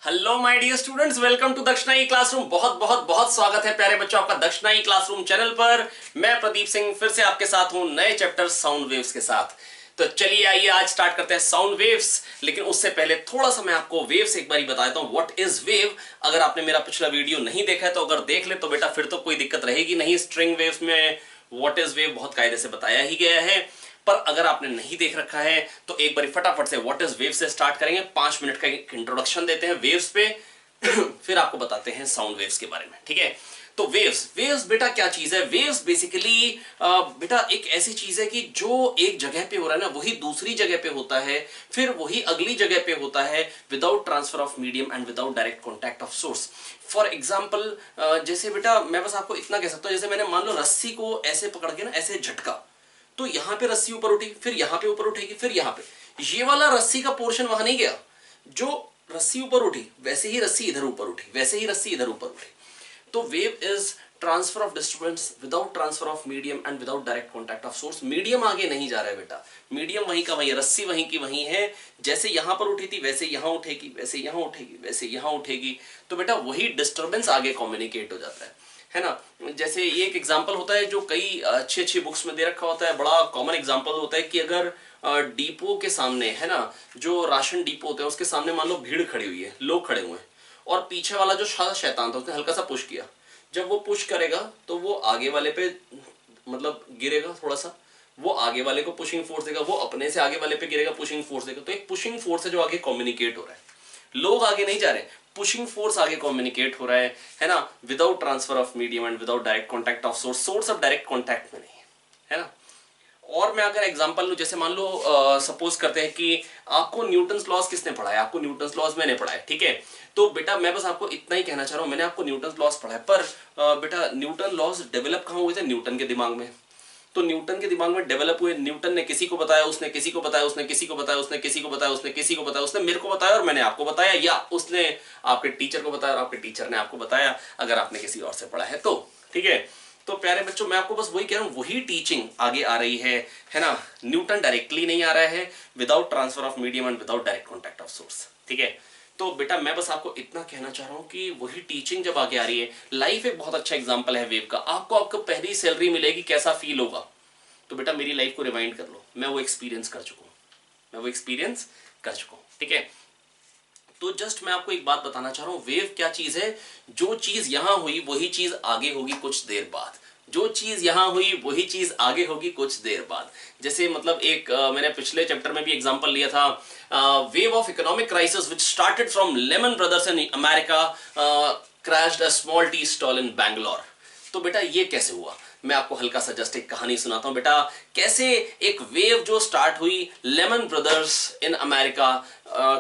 Hello my dear students, welcome to Dakshina e classroom. बहुत बहुत बहुत स्वागत है प्यारे बच्चों आपका दक्षिणा ई क्लासरूम चैनल पर। मैं प्रदीप सिंह फिर से आपके साथ हूं नए चैप्टर साउंड वेव्स के साथ। तो चलिए आइए आज स्टार्ट करते हैं साउंड वेव्स। लेकिन उससे पहले थोड़ा सा मैं आपको वेव्स एक बार बता देता हूं व्हाट इज वेव। अगर आपने मेरा पिछला वीडियो नहीं देखा है तो अगर देख ले तो बेटा फिर तो कोई दिक्कत रहेगी नहीं। स्ट्रिंग वेव्स में व्हाट इज वेव बहुत कायदे से बताया ही गया है, पर अगर आपने नहीं देख रखा है तो एक बार फटाफट से व्हाट इज वेव से स्टार्ट करेंगे। 5 मिनट का एक इंट्रोडक्शन देते हैं वेव्स पे फिर आपको बताते हैं साउंड वेव्स के बारे में। ठीक है, तो वेव्स वेव्स बेटा क्या चीज है। वेव्स बेसिकली बेटा एक ऐसी चीज है कि जो एक जगह पे हो रहा है ना वही दूसरी जगह पे होता है, फिर वही अगली जगह पे होता है without transfer of medium and without direct contact of source. For example जैसे बेटा मैं बस आपको इतना कह सकता हूं, जैसे मैंने मान लो रस्सी को ऐसे पकड़ के ना ऐसे झटका, तो यहां पे रस्सी ऊपर उठी, फिर यहां पे ऊपर उठेगी, फिर यहां पे, ये वाला रस्सी का पोर्शन वहां नहीं गया। जो रस्सी ऊपर उठी वैसे ही रस्सी इधर ऊपर उठी, वैसे ही रस्सी इधर ऊपर उठी। तो wave is transfer of disturbance without transfer of medium and without direct contact of source. Medium आगे नहीं जा रहा है बेटा, मीडियम वहीं का वहीं, रस्सी वहीं की वहीं है। जैसे यहां पर उठी थी वैसे यहां उठेगी, वैसे यहां उठेगी, वैसे यहां उठेगी। तो बेटा वही डिस्टर्बेंस आगे कम्युनिकेट हो जाता है ना। जैसे ये एक एग्जांपल होता है जो कई अच्छी अच्छी बुक्स में दे रखा होता है। बड़ा कॉमन एग्जांपल होता है कि अगर डिपो के सामने है ना, जो राशन डिपो होता है उसके सामने मान लो भीड़ खड़ी हुई है, लोग खड़े हुए हैं, और पीछे वाला जो शैतान था उसने हल्का सा पुश किया। जब वो पुश करेगा तो वो आगे वाले पे मतलब गिरेगा, थोड़ा सा वो आगे वाले को पुशिंग फोर्स देगा, वो अपने से आगे वाले पे गिरेगा, पुशिंग फोर्स देगा। तो एक पुशिंग फोर्स है जो आगे कम्युनिकेट हो रहा है। लोग आगे नहीं जा रहे, पुशिंग फोर्स आगे कम्युनिकेट हो रहा है ना, without transfer of medium and without direct contact of source. Source of direct contact में नहीं है ना। और मैं अगर एग्जांपल लूं, जैसे मान लो सपोज करते हैं कि आपको न्यूटन्स लॉज किसने पढ़ाया, आपको न्यूटन्स लॉज मैंने पढ़ाया। ठीक है, तो बेटा मैं बस आपको इतना ही कहना चाह रहा हूं, मैंने आपको न्यूटन्स लॉज पढ़ाया, पर बेटा न्यूटन लॉज डेवलप कहां हुए थे, न्यूटन के दिमाग में। तो न्यूटन के दिमाग में डेवलप हुए, न्यूटन ने किसी को बताया, उसने किसी को बताया, उसने किसी को बताया, उसने किसी को बताया, उसने किसी को बताया, उसने मेरे को बताया और मैंने आपको बताया, या उसने आपके टीचर को बताया और आपके टीचर ने आपको बताया, अगर आपने किसी और से पढ़ा है तो। ठीक है, तो प्यारे बच्चों मैं आपको बस वही कह रहा हूं, वही टीचिंग आगे आ रही है ना। न्यूटन डायरेक्टली नहीं आ रहा है, without transfer of medium and without direct contact of source. ठीक है, तो बेटा मैं बस आपको इतना कहना चाह रहा हूं कि वही टीचिंग जब आगे आ रही है। लाइफ एक बहुत अच्छा एग्जांपल है वेव का। आपको पहली सैलरी मिलेगी, कैसा फील होगा। तो बेटा मेरी लाइफ को रिवाइंड कर लो, मैं वो एक्सपीरियंस कर चुका हूं। ठीक है, तो जस्ट मैं आपको एक बात बताना चाह रहा हूं, वेव क्या चीज है। जो चीज यहां हुई वही चीज आगे होगी कुछ देर बाद, जो चीज यहां हुई वही चीज आगे होगी कुछ देर बाद। जैसे मतलब एक मैंने पिछले चैप्टर में भी एग्जांपल लिया था, wave of economic crisis which started from Lehman Brothers in America crashed a small tea stall in Bangalore. तो बेटा ये कैसे हुआ, मैं आपको हल्का सा जस्ट एक कहानी सुनाता हूं बेटा। कैसे एक वेव जो स्टार्ट हुई, Lehman Brothers in America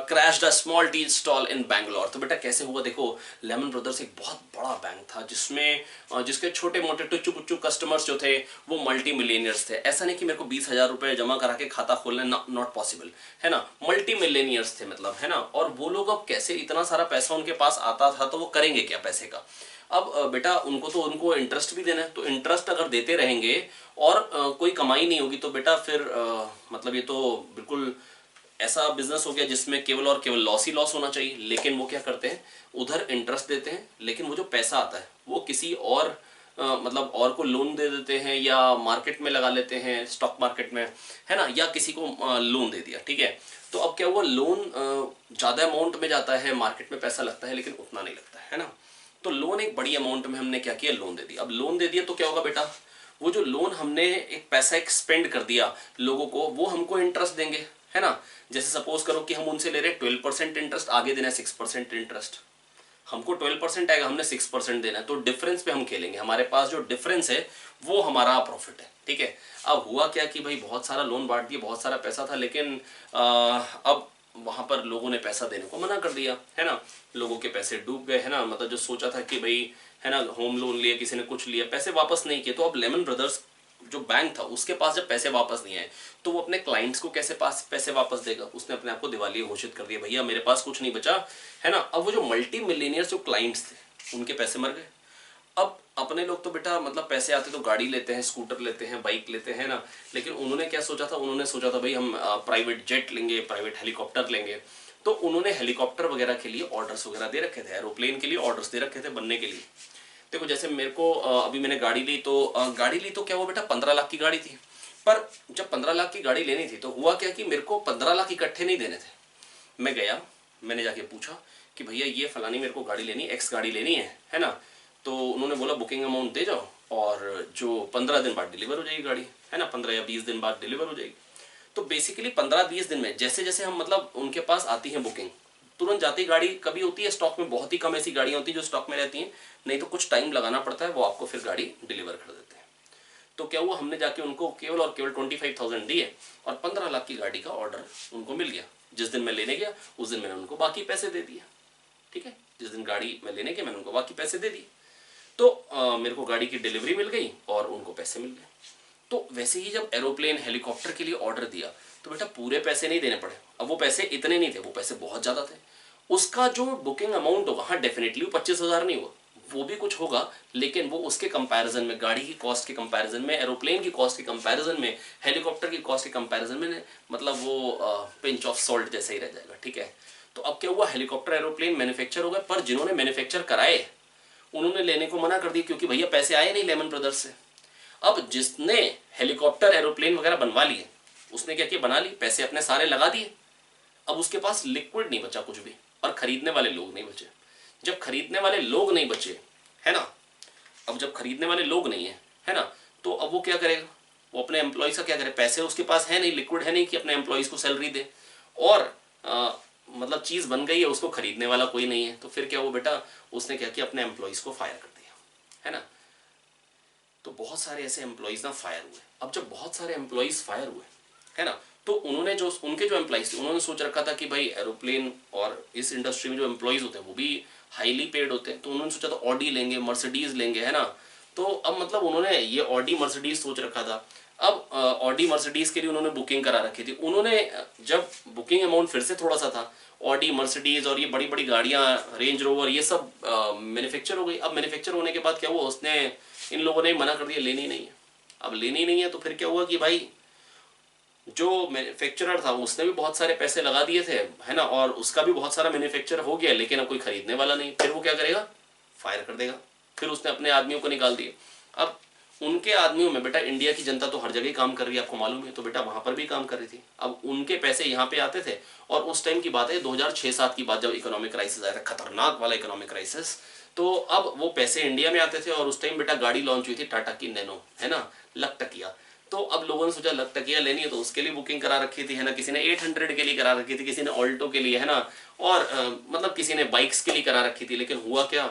crashed a small tea stall in Bangalore. तो बेटा कैसे हुआ, देखो लेमन ब्रदर्स एक बहुत बड़ा बैंक था जिसमें जिसके छोटे मोटे टुच्चू कुच्चू कस्टमर्स जो थे वो मल्टी मिलेनियर्स थे। ऐसा नहीं कि मेरे को 20,000 रुपए जमा करा के खाता खोलना, नॉट पॉसिबल है ना। मल्टी मिलेनियर्स थे मतलब, है ना। और वो लोग अब कैसे, इतना सारा पैसा उनके पास आता था तो वो करेंगे क्या पैसे का। अब बेटा उनको इंटरेस्ट भी देना है, तो इंटरेस्ट अगर देते रहेंगे और कोई कमाई नहीं होगी तो बेटा फिर मतलब ये तो बिल्कुल ऐसा बिजनेस हो गया जिसमें केवल और केवल लॉस ही लॉस होना चाहिए। लेकिन वो क्या करते हैं, उधर इंटरेस्ट देते हैं, लेकिन वो जो पैसा आता है वो किसी और मतलब और को लोन दे देते हैं, या मार्केट में लगा लेते हैं, स्टॉक मार्केट में, है ना, या किसी को लोन दे दिया। ठीक है, तो अब क्या हुआ, लोन ज्यादा अमाउंट में जाता है, मार्केट में पैसा लगता है लेकिन उतना नहीं लगता है ना। तो लोन एक बड़ी अमाउंट में हमने क्या किया, लोन दे दिया। अब लोन दे दिया तो क्या होगा बेटा, वो जो लोन हमने एक पैसा एक स्पेंड कर दिया लोगों को, वो हमको इंटरेस्ट देंगे, है ना। जैसे सपोज करो कि हम उनसे ले रहे 12% इंटरेस्ट, आगे देना है 6% इंटरेस्ट। हमको 12% आएगा, हमने 6% देना है, तो डिफरेंस पे हम खेलेंगे। हमारे पास जो डिफरेंस है वो हमारा प्रॉफिट है। ठीक है, अब हुआ क्या कि भाई बहुत सारा लोन बांट दिया, बहुत सारा पैसा था, लेकिन अब वहां पर लोगों ने पैसा देने को मना कर दिया, है ना। लोगों के पैसे डूब गए, है ना। मतलब जो सोचा था कि भाई, है ना, होम लोन लिया, किसी ने कुछ लिया, पैसे वापस नहीं किए। तो अब लेमन ब्रदर्स जो बैंक था उसके पास जब पैसे वापस नहीं आए तो वो अपने क्लाइंट्स को कैसे पैसे वापस देगा। उसने अपने आप को दिवालिया घोषित कर दिया, भैया मेरे पास कुछ नहीं बचा, है ना। अब वो जो मल्टी मिलियनियर्स जो क्लाइंट्स थे उनके पैसे मर गए। अब अपने लोग तो बेटा मतलब पैसे आते तो गाड़ी लेते हैं, स्कूटर लेते हैं, बाइक लेते हैं ना। लेकिन उन्होंने क्या सोचा था, उन्होंने सोचा था भाई हम प्राइवेट जेट लेंगे, प्राइवेट हेलीकॉप्टर लेंगे। तो उन्होंने हेलीकॉप्टर वगैरह के लिए ऑर्डर्स वगैरह दे रखे थे, एरोप्लेन के लिए ऑर्डर्स दे रखे थे बनने के लिए। देखो जैसे मेरे को अभी मैंने गाड़ी ली तो क्या हुआ बेटा, 15 लाख की गाड़ी थी। पर जब 15 लाख की गाड़ी लेनी थी तो हुआ क्या कि मेरे को 15 लाख इकट्ठे नहीं देने थे। मैं गया, मैंने जाके पूछा कि भैया ये फलानी मेरे को गाड़ी लेनी, एक्स गाड़ी लेनी है ना। तो उन्होंने बोला बुकिंग अमाउंट दे जाओ और जो 15 दिन बाद डिलीवर हो जाएगी गाड़ी, है ना, 15 या 20 दिन बाद डिलीवर हो जाएगी। तो बेसिकली 15-20 दिन में जैसे जैसे हम मतलब उनके पास आती है बुकिंग, तुरंत जाती गाड़ी कभी होती है स्टॉक में, बहुत ही कम ऐसी गाड़ियाँ होती है जो स्टॉक में रहती हैं, नहीं तो कुछ टाइम लगाना पड़ता है, वो आपको फिर गाड़ी डिलीवर कर देते हैं। तो क्या हुआ, हमने जाके उनको केवल और केवल 25,000 दिए और 15 लाख की गाड़ी का ऑर्डर उनको मिल गया। जिस दिन मैं लेने गया उस दिन मैंने उनको बाकी पैसे दे दिए, ठीक है, जिस दिन गाड़ी मैं लेने गया मैंने उनको बाकी पैसे दे दिए। तो मेरे को गाड़ी की डिलीवरी मिल गई और उनको पैसे मिल गए। तो वैसे ही जब एरोप्लेन हेलीकॉप्टर के लिए ऑर्डर दिया तो बेटा पूरे पैसे नहीं देने पड़े। अब वो पैसे इतने नहीं थे, वो पैसे बहुत ज़्यादा थे। उसका जो बुकिंग अमाउंट होगा, हाँ डेफिनेटली 25,000 नहीं हुआ, वो भी कुछ होगा, लेकिन वो उसके कंपैरिजन में, गाड़ी की कॉस्ट के कंपैरिजन में, एरोप्लेन की कॉस्ट के कंपैरिजन में, हेलीकॉप्टर की कॉस्ट के कंपैरिजन में मतलब वो पिंच ऑफ सॉल्ट जैसे ही रह जाएगा, ठीक है। तो अब क्या हुआ, हेलीकॉप्टर एरोप्लेन मैन्युफैक्चर हो गए, पर जिन्होंने मैन्युफैक्चर कराए उन्होंने लेने को मना कर दिया क्योंकि भैया पैसे आए नहीं लेमन ब्रदर्स से। अब जिसने हेलीकॉप्टर एरोप्लेन वगैरह बनवा लिए उसने क्या किया, बना ली, पैसे अपने सारे लगा दिए। अब उसके पास लिक्विड नहीं बचा कुछ भी, और खरीदने वाले लोग नहीं बचे। जब खरीदने वाले लोग नहीं बचे, है ना, अब जब खरीदने वाले लोग नहीं है ना, तो अब वो क्या करेगा, वो अपने एम्प्लॉयज का क्या करे, पैसे उसके पास है नहीं, लिक्विड है नहीं कि अपने एम्प्लॉयज को सैलरी दे, और मतलब चीज बन गई है, उसको खरीदने वाला कोई नहीं है। तो फिर क्या हुआ बेटा, उसने क्या किया, अपने एम्प्लॉयज को फायर कर दिया, है ना। तो बहुत सारे ऐसे एम्प्लॉयज ना फायर हुए। अब जब बहुत सारे एम्प्लॉयज फायर हुए, है ना, तो उन्होंने जो उनके जो एम्प्लॉयज थे उन्होंने सोच रखा था कि भाई एरोप्लेन और इस इंडस्ट्री में जो एम्प्लॉयज होते हैं वो भी हाईली पेड होते हैं, तो उन्होंने सोचा था ऑडी लेंगे, मर्सिडीज लेंगे, है ना। तो अब मतलब उन्होंने ये ऑडी मर्सिडीज सोच रखा था। अब ऑडी मर्सिडीज के लिए उन्होंने बुकिंग करा रखी थी। उन्होंने जब बुकिंग अमाउंट फिर से थोड़ा सा था, ऑडी मर्सिडीज और ये बड़ी बड़ी गाड़ियाँ, रेंज रोवर, ये सब मैन्युफैक्चर हो गई। अब मैन्युफैक्चर होने के बाद क्या हुआ, उसने इन लोगों ने मना कर दिया, लेनी नहीं है। अब लेनी नहीं है तो फिर क्या हुआ कि भाई जो मैन्युफैक्चरर था उसने भी बहुत सारे पैसे लगा दिए थे, है ना, और उसका भी बहुत सारा मैन्युफैक्चर हो गया, लेकिन अब कोई खरीदने वाला नहीं। फिर वो क्या करेगा, फायर कर देगा। फिर उसने अपने आदमियों को निकाल दिए। अब उनके आदमियों में बेटा इंडिया की जनता तो हर जगह काम कर रही है, आपको मालूम है, तो बेटा वहां पर भी काम कर रही थी। अब उनके पैसे यहाँ पे आते थे, और उस टाइम की बात है 2006-07 की बात, जब इकोनॉमिक क्राइसिस आया था, खतरनाक वाला इकोनॉमिक क्राइसिस। तो अब वो पैसे इंडिया में आते थे, और उस टाइम बेटा गाड़ी लॉन्च हुई थी टाटा की नैनो, है ना, लखटकिया। तो अब लोगों ने सोचा लखटकिया लेनी है तो उसके लिए बुकिंग करा रखी थी, है ना, किसी ने 800 के लिए करा रखी थी, किसी ने ऑल्टो के लिए, है ना, और मतलब किसी ने बाइक्स के लिए करा रखी थी। लेकिन हुआ क्या,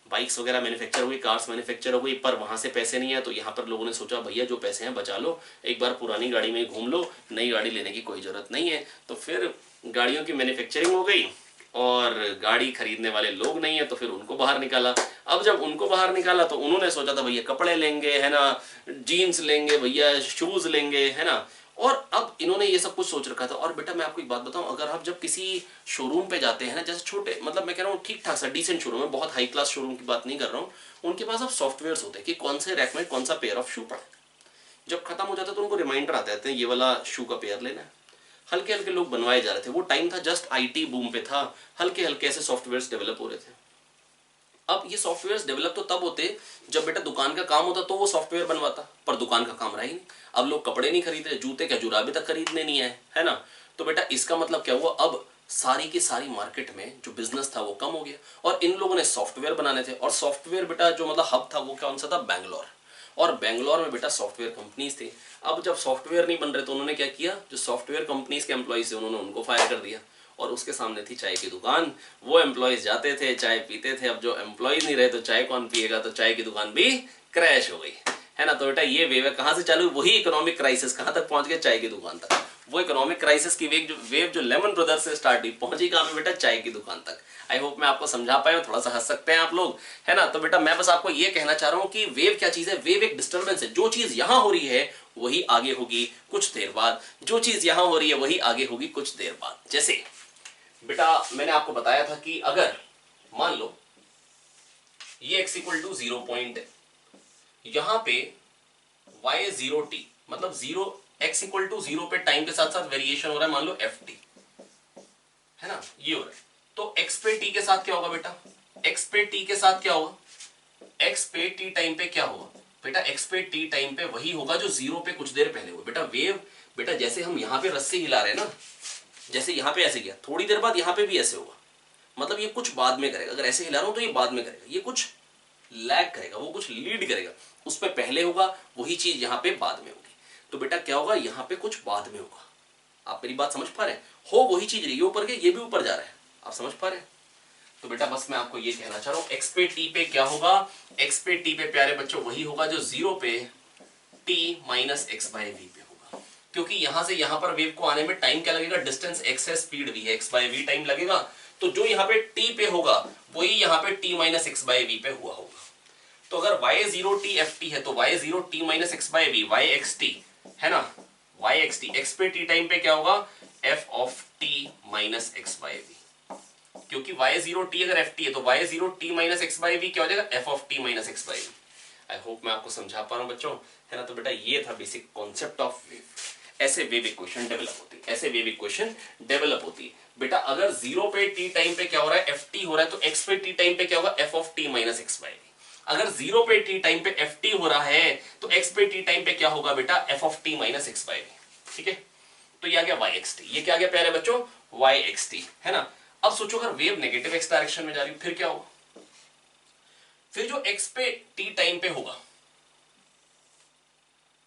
बाइक्स वगैरह मैन्युफैक्चर हुई, कार्स मैन्युफैक्चर हो गई, पर वहां से पैसे नहीं है। तो यहाँ पर लोगों ने सोचा भैया जो पैसे हैं बचा लो, एक बार पुरानी गाड़ी में घूम लो, नई गाड़ी लेने की कोई जरूरत नहीं है। तो फिर गाड़ियों की मैन्युफैक्चरिंग हो गई, और गाड़ी खरीदने वाले लोग नहीं है, तो फिर उनको बाहर निकाला। अब जब उनको बाहर निकाला तो उन्होंने सोचा था भैया कपड़े लेंगे, है ना, जीन्स लेंगे, भैया शूज लेंगे, है ना। और अब इन्होंने ये सब कुछ सोच रखा था। और बेटा मैं आपको एक बात बताऊं, अगर आप जब किसी शोरूम पे जाते हैं ना, जैसे छोटे, मतलब मैं कह रहा हूँ ठीक ठाक सा डिसेंट शोरूम है, बहुत हाई क्लास शोरूम की बात नहीं कर रहा हूँ, उनके पास अब सॉफ्टवेयर होते हैं कि कौन से रैक में कौन सा पेयर ऑफ शू पड़ा है। जब खत्म हो जाता है तो उनको रिमाइंडर आते रहते हैं ये वाला शू का पेयर लेना है। हल्के हल्के लोग बनवाए जा रहे थे, वो टाइम था जस्ट आईटी बूम पे था, हल्के हल्के ऐसे सॉफ्टवेयर्स डेवलप हो रहे थे। अब ये सॉफ्टवेयर्स डेवलप तो तब होते जब बेटा दुकान का काम होता, तो वो सॉफ्टवेयर बनवाता, पर दुकान का काम रहा ही नहीं। अब लोग कपड़े नहीं खरीदे, जूते क्या जुराबे तक खरीदने नहीं आए, है ना। तो बेटा इसका मतलब क्या हुआ, अब सारी की सारी मार्केट में जो बिजनेस था वो कम हो गया, और इन लोगों ने सॉफ्टवेयर बनाने थे। और सॉफ्टवेयर बेटा जो मतलब हब था वो कौन सा था, बैंगलोर। और बैंगलोर में बेटा सॉफ्टवेयर कंपनीज थी। अब जब सॉफ्टवेयर नहीं बन रहे तो उन्होंने क्या किया, जो सॉफ्टवेयर कंपनीज के एम्प्लॉयज थे उन्होंने उनको फायर कर दिया, और उसके सामने थी चाय की दुकान। वो एम्प्लॉयज जाते थे, चाय पीते थे। अब जो एम्प्लॉयज नहीं रहे तो चाय कौन पिएगा, तो चाय की दुकान भी क्रैश हो गई, है ना। तो बेटा ये वेव कहाँ से चालू, वही इकोनॉमिक क्राइसिस कहाँ तक पहुंच गया, चाय की दुकान तक। वो इकोनॉमिक क्राइसिस की वेव जो लेमन ब्रदर्स से स्टार्ट हुई, पहुंची कहाँ पे बेटा, चाय की दुकान तक। आई होप मैं आपको समझा पाया हूं, थोड़ा सा हंस सकते हैं आप लोग, है ना। तो बेटा मैं बस आपको ये कहना चाह रहा हूं कि वेव क्या चीज है, वेव एक डिस्टर्बेंस है। जो चीज यहां हो रही है वही आगे होगी कुछ देर बाद, जो चीज यहां हो रही है वही आगे होगी कुछ देर बाद। जैसे बेटा मैंने आपको बताया था कि अगर मान लो ये x इक्वल टू 0 पॉइंट है, यहां पे y 0t, मतलब 0 x इक्वल टू 0 पे टाइम के साथ साथ वेरिएशन हो रहा है, मान लो ft, है ना, ये हो रहा है। तो x पे t के साथ क्या होगा बेटा, x पे t के साथ क्या होगा, x पे t टाइम पे क्या होगा बेटा, x पे t टाइम पे वही होगा जो 0 पे कुछ देर पहले हुआ। बेटा वेव, बेटा जैसे हम यहाँ पे रस्सी हिला रहे हैं ना, जैसे यहाँ पे ऐसे किया, थोड़ी देर बाद यहाँ पे भी ऐसे होगा, मतलब ये कुछ बाद में करेगा। अगर ऐसे हिला रहा हूं तो ये बाद में करेगा, ये कुछ लैग करेगा, वो कुछ लीड करेगा, उस पर पहले होगा, वही चीज यहाँ पे बाद में होगी। तो बेटा क्या होगा, यहाँ पे कुछ बाद में होगा। आप मेरी बात समझ पा रहे हैं, हो वही चीज रही है, ऊपर के ये भी ऊपर जा रहा है, आप समझ पा रहे हैं। तो बेटा बस मैं आपको ये कहना चाह रहा हूं, x पे t पे क्या होगा, x पे t पे प्यारे बच्चों वही होगा जो 0 पे t minus x by v पे होगा। क्योंकि यहां से यहां पर वेव को आने में टाइम क्या लगेगा, डिस्टेंस x है, स्पीड v है, x बाय वी टाइम लगेगा। तो जो यहाँ पे t पे होगा वही यहाँ पे t minus x by v पे हुआ होगा। तो अगर y0 t ft है तो y0 t minus x by v yxt है ना, yxt x पे t टाइम पे क्या होगा, f of t minus x by v. क्योंकि y0 t अगर ft है तो y0 t minus x by v क्या हो जाएगा, f of t minus x by v. I hope मैं आपको समझा पा रहा हूं बच्चों, है ना। तो बेटा ये था बेसिक कॉन्सेप्ट ऑफ वेव। ऐसे वेव इक्वेशन डेवलप होती है, ऐसे वेव इक्वेशन डेवलप होती है। बेटा अगर 0 पे t टाइम पे क्या हो रहा है, ft हो रहा है, तो x पे t टाइम पे क्या होगा, f of t minus x by v. अगर 0 पे t टाइम पे ft हो रहा है तो x पे t टाइम पे क्या होगा बेटा, f of t minus x by v. ठीक है, तो ये आ गया yxt, ये क्या आ गया प्यारे बच्चों, yxt, है ना। अब सोचो अगर वेव नेगेटिव x डायरेक्शन में जा रही है फिर क्या होगा, फिर जो x पे t टाइम पे होगा,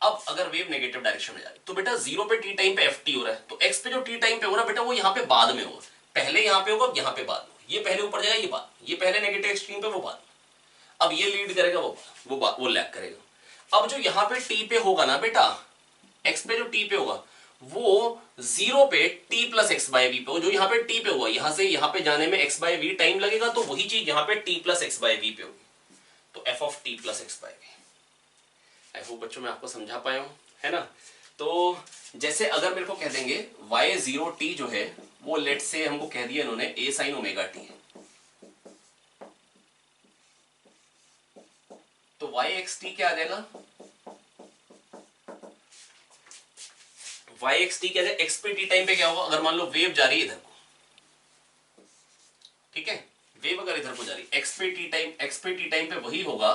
अब अगर वेव नेगेटिव डायरेक्शन में जा रही है तो बेटा 0 पे t टाइम पे ft हो रहा है, तो x पे जो t टाइम पे हो रहा है बेटा वो यहाँ पे बाद में होगा, पहले यहाँ पे होगा, यहाँ पे बाद में, ये पहले ऊपर जाएगा, ये बाद, ये पहले नेगेटिव एक्सट्रीम पे, वो बाद में। अब ये लीड करेगा, वो लैग करेगा। अब जो यहाँ पे t पे होगा ना बेटा, x पे जो t पे होगा वो 0 पे t plus x by v पे हो, जो यहाँ पे t पे हुआ, यहां से यहाँ पे जाने में x बाय वी टाइम लगेगा, तो वही चीज यहाँ पे t plus x by v पे होगी, तो f of t plus x by v. I hope बच्चों मैं आपको समझा पाया हूं, है ना। तो जैसे अगर मेरे को कह देंगे y0t जो है वो लेट से हमको कह दिया इन्होंने a साइन ओमेगा t है, तो yxt क्या आ जाएगा, yxt क्या है, x पे t टाइम पे क्या होगा, अगर मान लो वेव जा रही है इधर को, ठीक है, वेव अगर इधर को जा रही है, x पे t टाइम पे वही होगा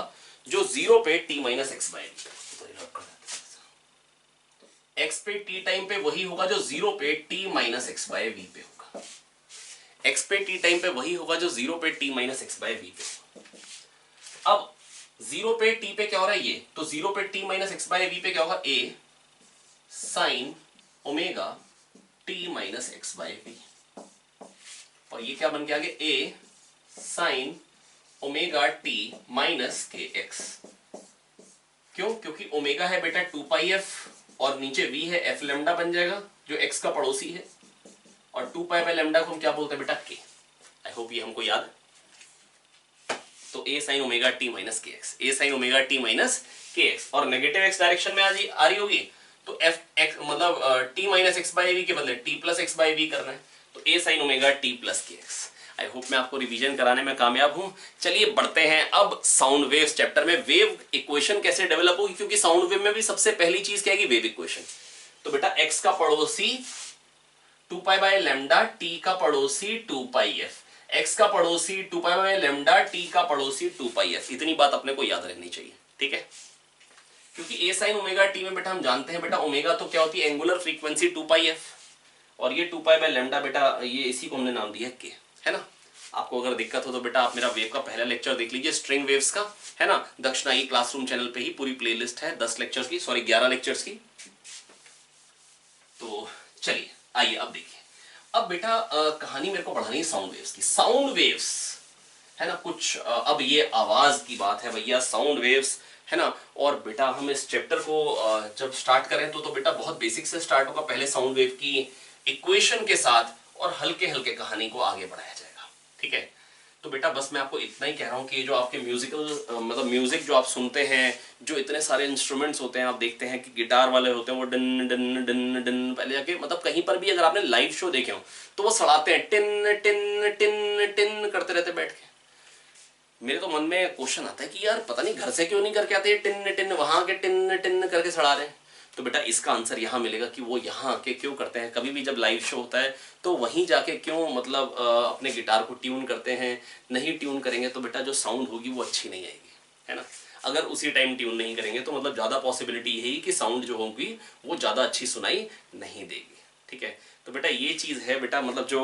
जो 0 पे t minus x by v, x पे t टाइम पे वही होगा जो 0 पे t minus x by v पे होगा, x पे t टाइम पे वही होगा जो 0 पे t minus x by v पे होगा। अब 0 पे t पे क्या हो रहा है ये, तो 0 पे t minus x by v पे क्या होगा, a sine omega t minus x by v, और ये क्या बन के आ गया, a sine omega t minus के एक्स। क्यों, क्योंकि ओमेगा है बेटा 2 पाई f और नीचे v है, f लेमडा बन जाएगा जो x का पड़ोसी है, और 2 पाई बाय लेमडा को हम क्या बोलते हैं बेटा, k। आई होप ये हमको याद है। तो a sine omega t minus के X, a sine omega t minus के एक्स, और नेगेटिव x डायरेक्शन में आ रही होगी तो f x मतलब t minus x by V के बदले t plus x by V करना है, तो a sine omega t plus K X. I hope मैं आपको रिवीजन कराने में कामयाब हूं। चलिए बढ़ते हैं अब साउंड वेव्स चैप्टर में। वेव इक्वेशन कैसे डेवलप होगी, क्योंकि साउंड वेव में भी सबसे पहली चीज क्या है, वेव इक्वेशन। तो बेटा x का पड़ोसी 2 पाई बाय लेमडा, t का पड़ोसी 2 पाई f, x का पड़ोसी 2 पाई बाय लेमडा, t का पड़ोसी 2 पाई f। इतनी बात अपने को याद रखनी चाहिए, ठीक है। क्योंकि a साइन ओमेगा t में बेटा हम जानते हैं बेटा ओमेगा तो क्या होती है, एंगुलर फ्रीक्वेंसी 2 पाई f, और ये 2 पाई बाय लेमडा बेटा ये इसी को हमने नाम दिया k, है ना। आपको अगर दिक्कत हो तो बेटा आप मेरा वेव का पहला लेक्चर देख लीजिए, स्ट्रिंग वेव्स का, है ना। दक्षिणा ई क्लासरूम चैनल पे ही पूरी प्लेलिस्ट है 10 लेक्चर्स की, सॉरी 11 लेक्चर्स की। तो चलिए आइए अब देखिए। अब बेटा कहानी मेरे को बढ़ानी है साउंड वेव्स की। साउंड वेव्स, है ना, कुछ अब ये आवाज की बात है भैया, साउंड वेव्स, है ना। और बेटा हम इस चैप्टर को जब स्टार्ट करें तो बेटा बहुत बेसिक से स्टार्ट होगा, पहले साउंड वेव की इक्वेशन के साथ, और हल्के हल्के कहानी को आगे बढ़ाया जाएगा, ठीक है। तो बेटा बस मैं आपको इतना ही कह रहा हूँ कि जो आपके म्यूजिकल मतलब म्यूजिक जो आप सुनते हैं, जो इतने सारे इंस्ट्रूमेंट्स होते हैं, आप देखते हैं कि गिटार वाले होते हैं वो डन डन डन डन, पहले जाके मतलब कहीं पर भी अगर आपने लाइव शो देखे हो तो वो सड़ाते हैं, टिन टिन टिन टिन करते रहते बैठ के। मेरे तो मन में क्वेश्चन आता है कि यार पता नहीं घर से क्यों नहीं करके आते, टिन टिन वहां के टिन टिन करके सड़ा रहे हैं। तो बेटा इसका आंसर यहाँ मिलेगा कि वो यहाँ आके क्यों करते हैं, कभी भी जब लाइव शो होता है तो वहीं जाके क्यों मतलब अपने गिटार को ट्यून करते हैं। नहीं ट्यून करेंगे तो बेटा जो साउंड होगी वो अच्छी नहीं आएगी, है ना। अगर उसी टाइम ट्यून नहीं करेंगे तो मतलब ज़्यादा पॉसिबिलिटी यही कि साउंड जो होगी वो ज़्यादा अच्छी सुनाई नहीं देगी, ठीक है। तो बेटा ये चीज़ है बेटा, मतलब जो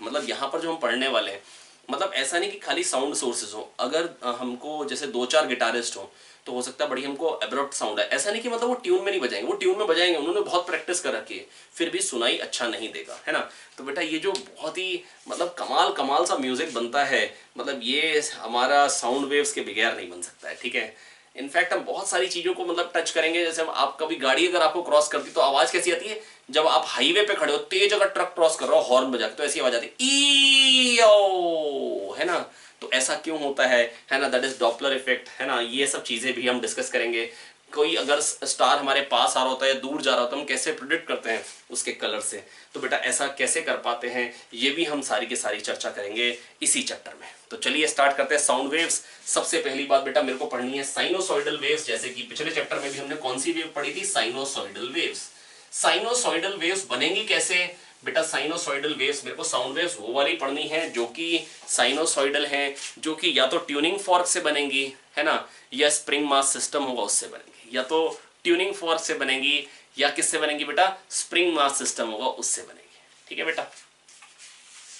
मतलब यहाँ पर जो हम पढ़ने वाले हैं, मतलब ऐसा नहीं कि खाली साउंड सोर्सेज हो। अगर हमको जैसे 2-4 गिटारिस्ट हो तो हो सकता है बड़ी हमको एब्रप्ट साउंड है, ऐसा नहीं कि मतलब वो ट्यून में नहीं बजाएंगे, वो ट्यून में बजाएंगे, उन्होंने बहुत प्रैक्टिस कर रखी है, फिर भी सुनाई अच्छा नहीं देगा, है ना। तो बेटा ये जो बहुत ही मतलब कमाल सा म्यूजिक बनता है, मतलब ये हमारा साउंड वेव्स के बगैर नहीं बन सकता है, ठीक है। इनफैक्ट हम बहुत सारी चीज़ों को मतलब टच करेंगे। जैसे आप कभी गाड़ी अगर आपको क्रॉस करती तो आवाज़ कैसी आती है, जब आप हाईवे पे खड़े हो तेज अगर ट्रक क्रॉस कर रहा हो हॉर्न बजा के तो ऐसी आवाज़ आती है, ई ओ, है ना। तो ऐसा क्यों होता है ना, दैट इज डॉपलर इफेक्ट, है ना। ये सब चीज़ें भी हम डिस्कस करेंगे। कोई अगर स्टार हमारे पास आ रहा होता है या दूर जा रहा होता है, हम कैसे प्रिडिक्ट करते हैं उसके कलर से। तो बेटा ऐसा कैसे कर पाते हैं, ये भी हम सारी की सारी चर्चा करेंगे इसी चैप्टर में। तो चलिए स्टार्ट करते हैं साउंड वेव्स। सबसे पहली बात बेटा मेरे को पढ़नी है साइनोसॉइडल वेव्स। जैसे कि पिछले चैप्टर में भी हमने कौन सी वेव पढ़ी थी, साइनोसॉइडल वेव्स। साइनोसॉइडल वेव्स बनेंगी कैसे बेटा, साइनोसॉइडल वेव्स मेरे को साउंड वेव्स वो वाली पढ़नी है जो कि साइनोसॉइडल है, जो कि या तो ट्यूनिंग फॉर्क से बनेंगी, है ना, या स्प्रिंग मास सिस्टम होगा उससे बनेंगी। या तो ट्यूनिंग फॉर्क से बनेंगी या किससे बनेंगी बेटा, स्प्रिंग मास सिस्टम होगा उससे बनेंगी, ठीक है बेटा।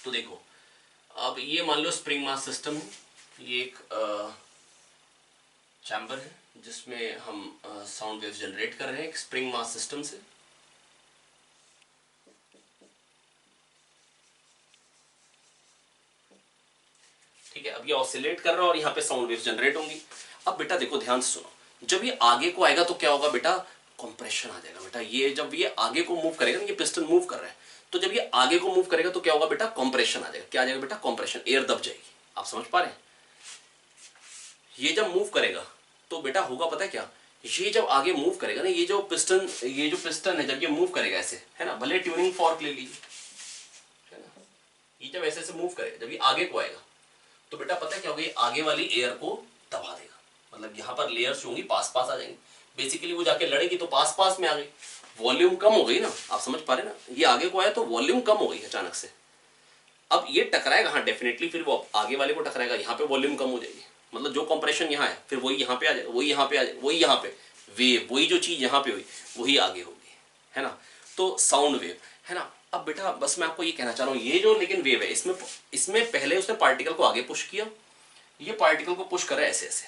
तो देखो अब ये मान लो स्प्रिंग मास सिस्टम है, ये एक चैम्बर है जिसमें हम साउंड वेव्स जनरेट कर रहे हैं एक स्प्रिंग मास सिस्टम से। ठीक है, अब ये ऑसिलेट कर रहा है और यहाँ पे साउंड वेव्स जनरेट होंगी। अब बेटा देखो ध्यान से सुनो, जब ये आगे को आएगा तो क्या होगा बेटा, कंप्रेशन आ जाएगा बेटा। ये जब ये आगे को मूव करेगा ना, ये पिस्टन मूव कर रहा है, तो जब ये आगे को मूव करेगा तो क्या होगा बेटा, कंप्रेशन आ जाएगा। क्या आ जाएगा बेटा, कंप्रेशन, एयर दब जाएगी। आप समझ पा रहे हैं, ये जब मूव करेगा तो बेटा होगा पता है क्या, ये जब आगे मूव करेगा ना, ये जो पिस्टन है जब ये मूव करेगा ऐसे, है ना, भले ट्यूनिंग फॉर्क ले लीजिए, है ना, ये जब ऐसे मूव करेगा, जब ये आगे को आएगा तो बेटा पता है क्या होगा, ये आगे वाली एयर को दबा देगा। मतलब यहाँ पर लेयर्स होंगी पास पास आ जाएंगी, बेसिकली वो जाके लड़ेगी तो पास पास में आ गई, वॉल्यूम कम हो गई ना। आप समझ पा रहे ना, ये आगे को आया तो वॉल्यूम कम हो गई अचानक से। अब ये टकराएगा, हाँ डेफिनेटली, फिर वो आगे वाले को टकराएगा, यहाँ पे वॉल्यूम कम हो जाएगी। मतलब जो कंप्रेशन यहाँ है फिर वही यहाँ पे आ जाए, वही यहाँ पे आ जाए, वही यहाँ पे वेव, वही जो चीज यहाँ पे हुई वही आगे होगी, है ना। तो साउंड वेव, है ना। अब बेटा बस मैं आपको ये कहना चाह रहा हूँ, ये जो लेकिन वेव है इसमें पहले उसने पार्टिकल को आगे पुश किया, ये पार्टिकल को पुश कर रहा है ऐसे ऐसे,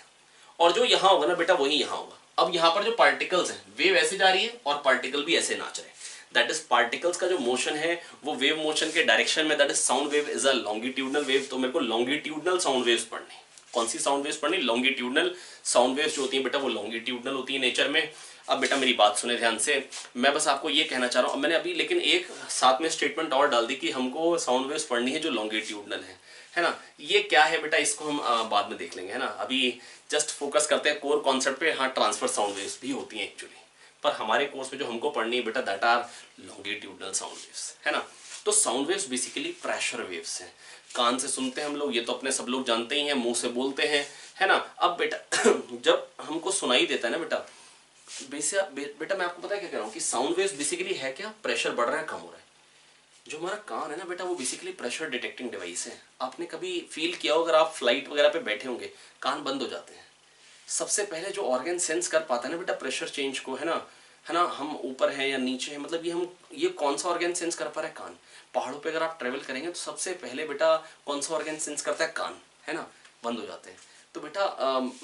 और जो यहाँ होगा ना बेटा वही यहाँ होगा। अब यहाँ पर जो पार्टिकल्स हैं, वेव ऐसे जा रही है और पार्टिकल भी ऐसे नाच रहे हैं। दैट इज पार्टिकल्स का जो मोशन है वो वेव मोशन के डायरेक्शन में, that is sound wave is a longitudinal wave. तो मेरे को लॉन्गिट्यूडनल साउंड वेव्स पढ़नी। कौन सी साउंड वेव्स पढ़नी, लॉन्गिट्यूडनल साउंड वेव्स जो होती हैं बेटा वो लॉन्गिट्यूडनल होती है नेचर में। अब बेटा मेरी बात सुने ध्यान से, मैं बस आपको ये कहना चाह रहा हूँ, मैंने अभी लेकिन एक साथ में स्टेटमेंट और डाल दी कि हमको साउंड वेव्स पढ़नी है जो लॉन्गिट्यूडनल है ना। ये क्या है बेटा, इसको हम बाद में देख लेंगे, है ना। अभी जस्ट फोकस करते हैं कोर कॉन्सेप्ट पे। हाँ ट्रांसफर साउंड वेव्स भी होती हैं एक्चुअली, पर हमारे कोर्स में जो हमको पढ़नी है बेटा that are longitudinal sound waves, है ना। तो sound waves basically pressure waves हैं, कान से सुनते हैं हम लोग, ये तो अपने सब लोग जानते ही हैं, मुंह से बोलते हैं, है ना। अब बेटा जब हमको सुनाई देता है ना बेटा, बेटा मैं आपको पता है क्या कह रहा हूँ कि साउंड वेव्स बेसिकली है क्या, प्रेशर बढ़ रहा है कम हो रहा है। जो हमारा कान है ना बेटा वो बेसिकली प्रेशर डिटेक्टिंग डिवाइस है। आपने कभी फील किया हो, अगर आप फ्लाइट वगैरह पे बैठे होंगे कान बंद हो जाते हैं, सबसे पहले जो ऑर्गन सेंस कर पाता है ना बेटा प्रेशर चेंज को, है ना, हम ऊपर हैं या नीचे हैं, मतलब ये कौन सा ऑर्गन सेंस कर पा रहा है, कान। पहाड़ों पे अगर आप ट्रेवल करेंगे तो सबसे पहले बेटा कौन सा ऑर्गन सेंस करता है, कान, है ना, बंद हो जाते हैं। तो बेटा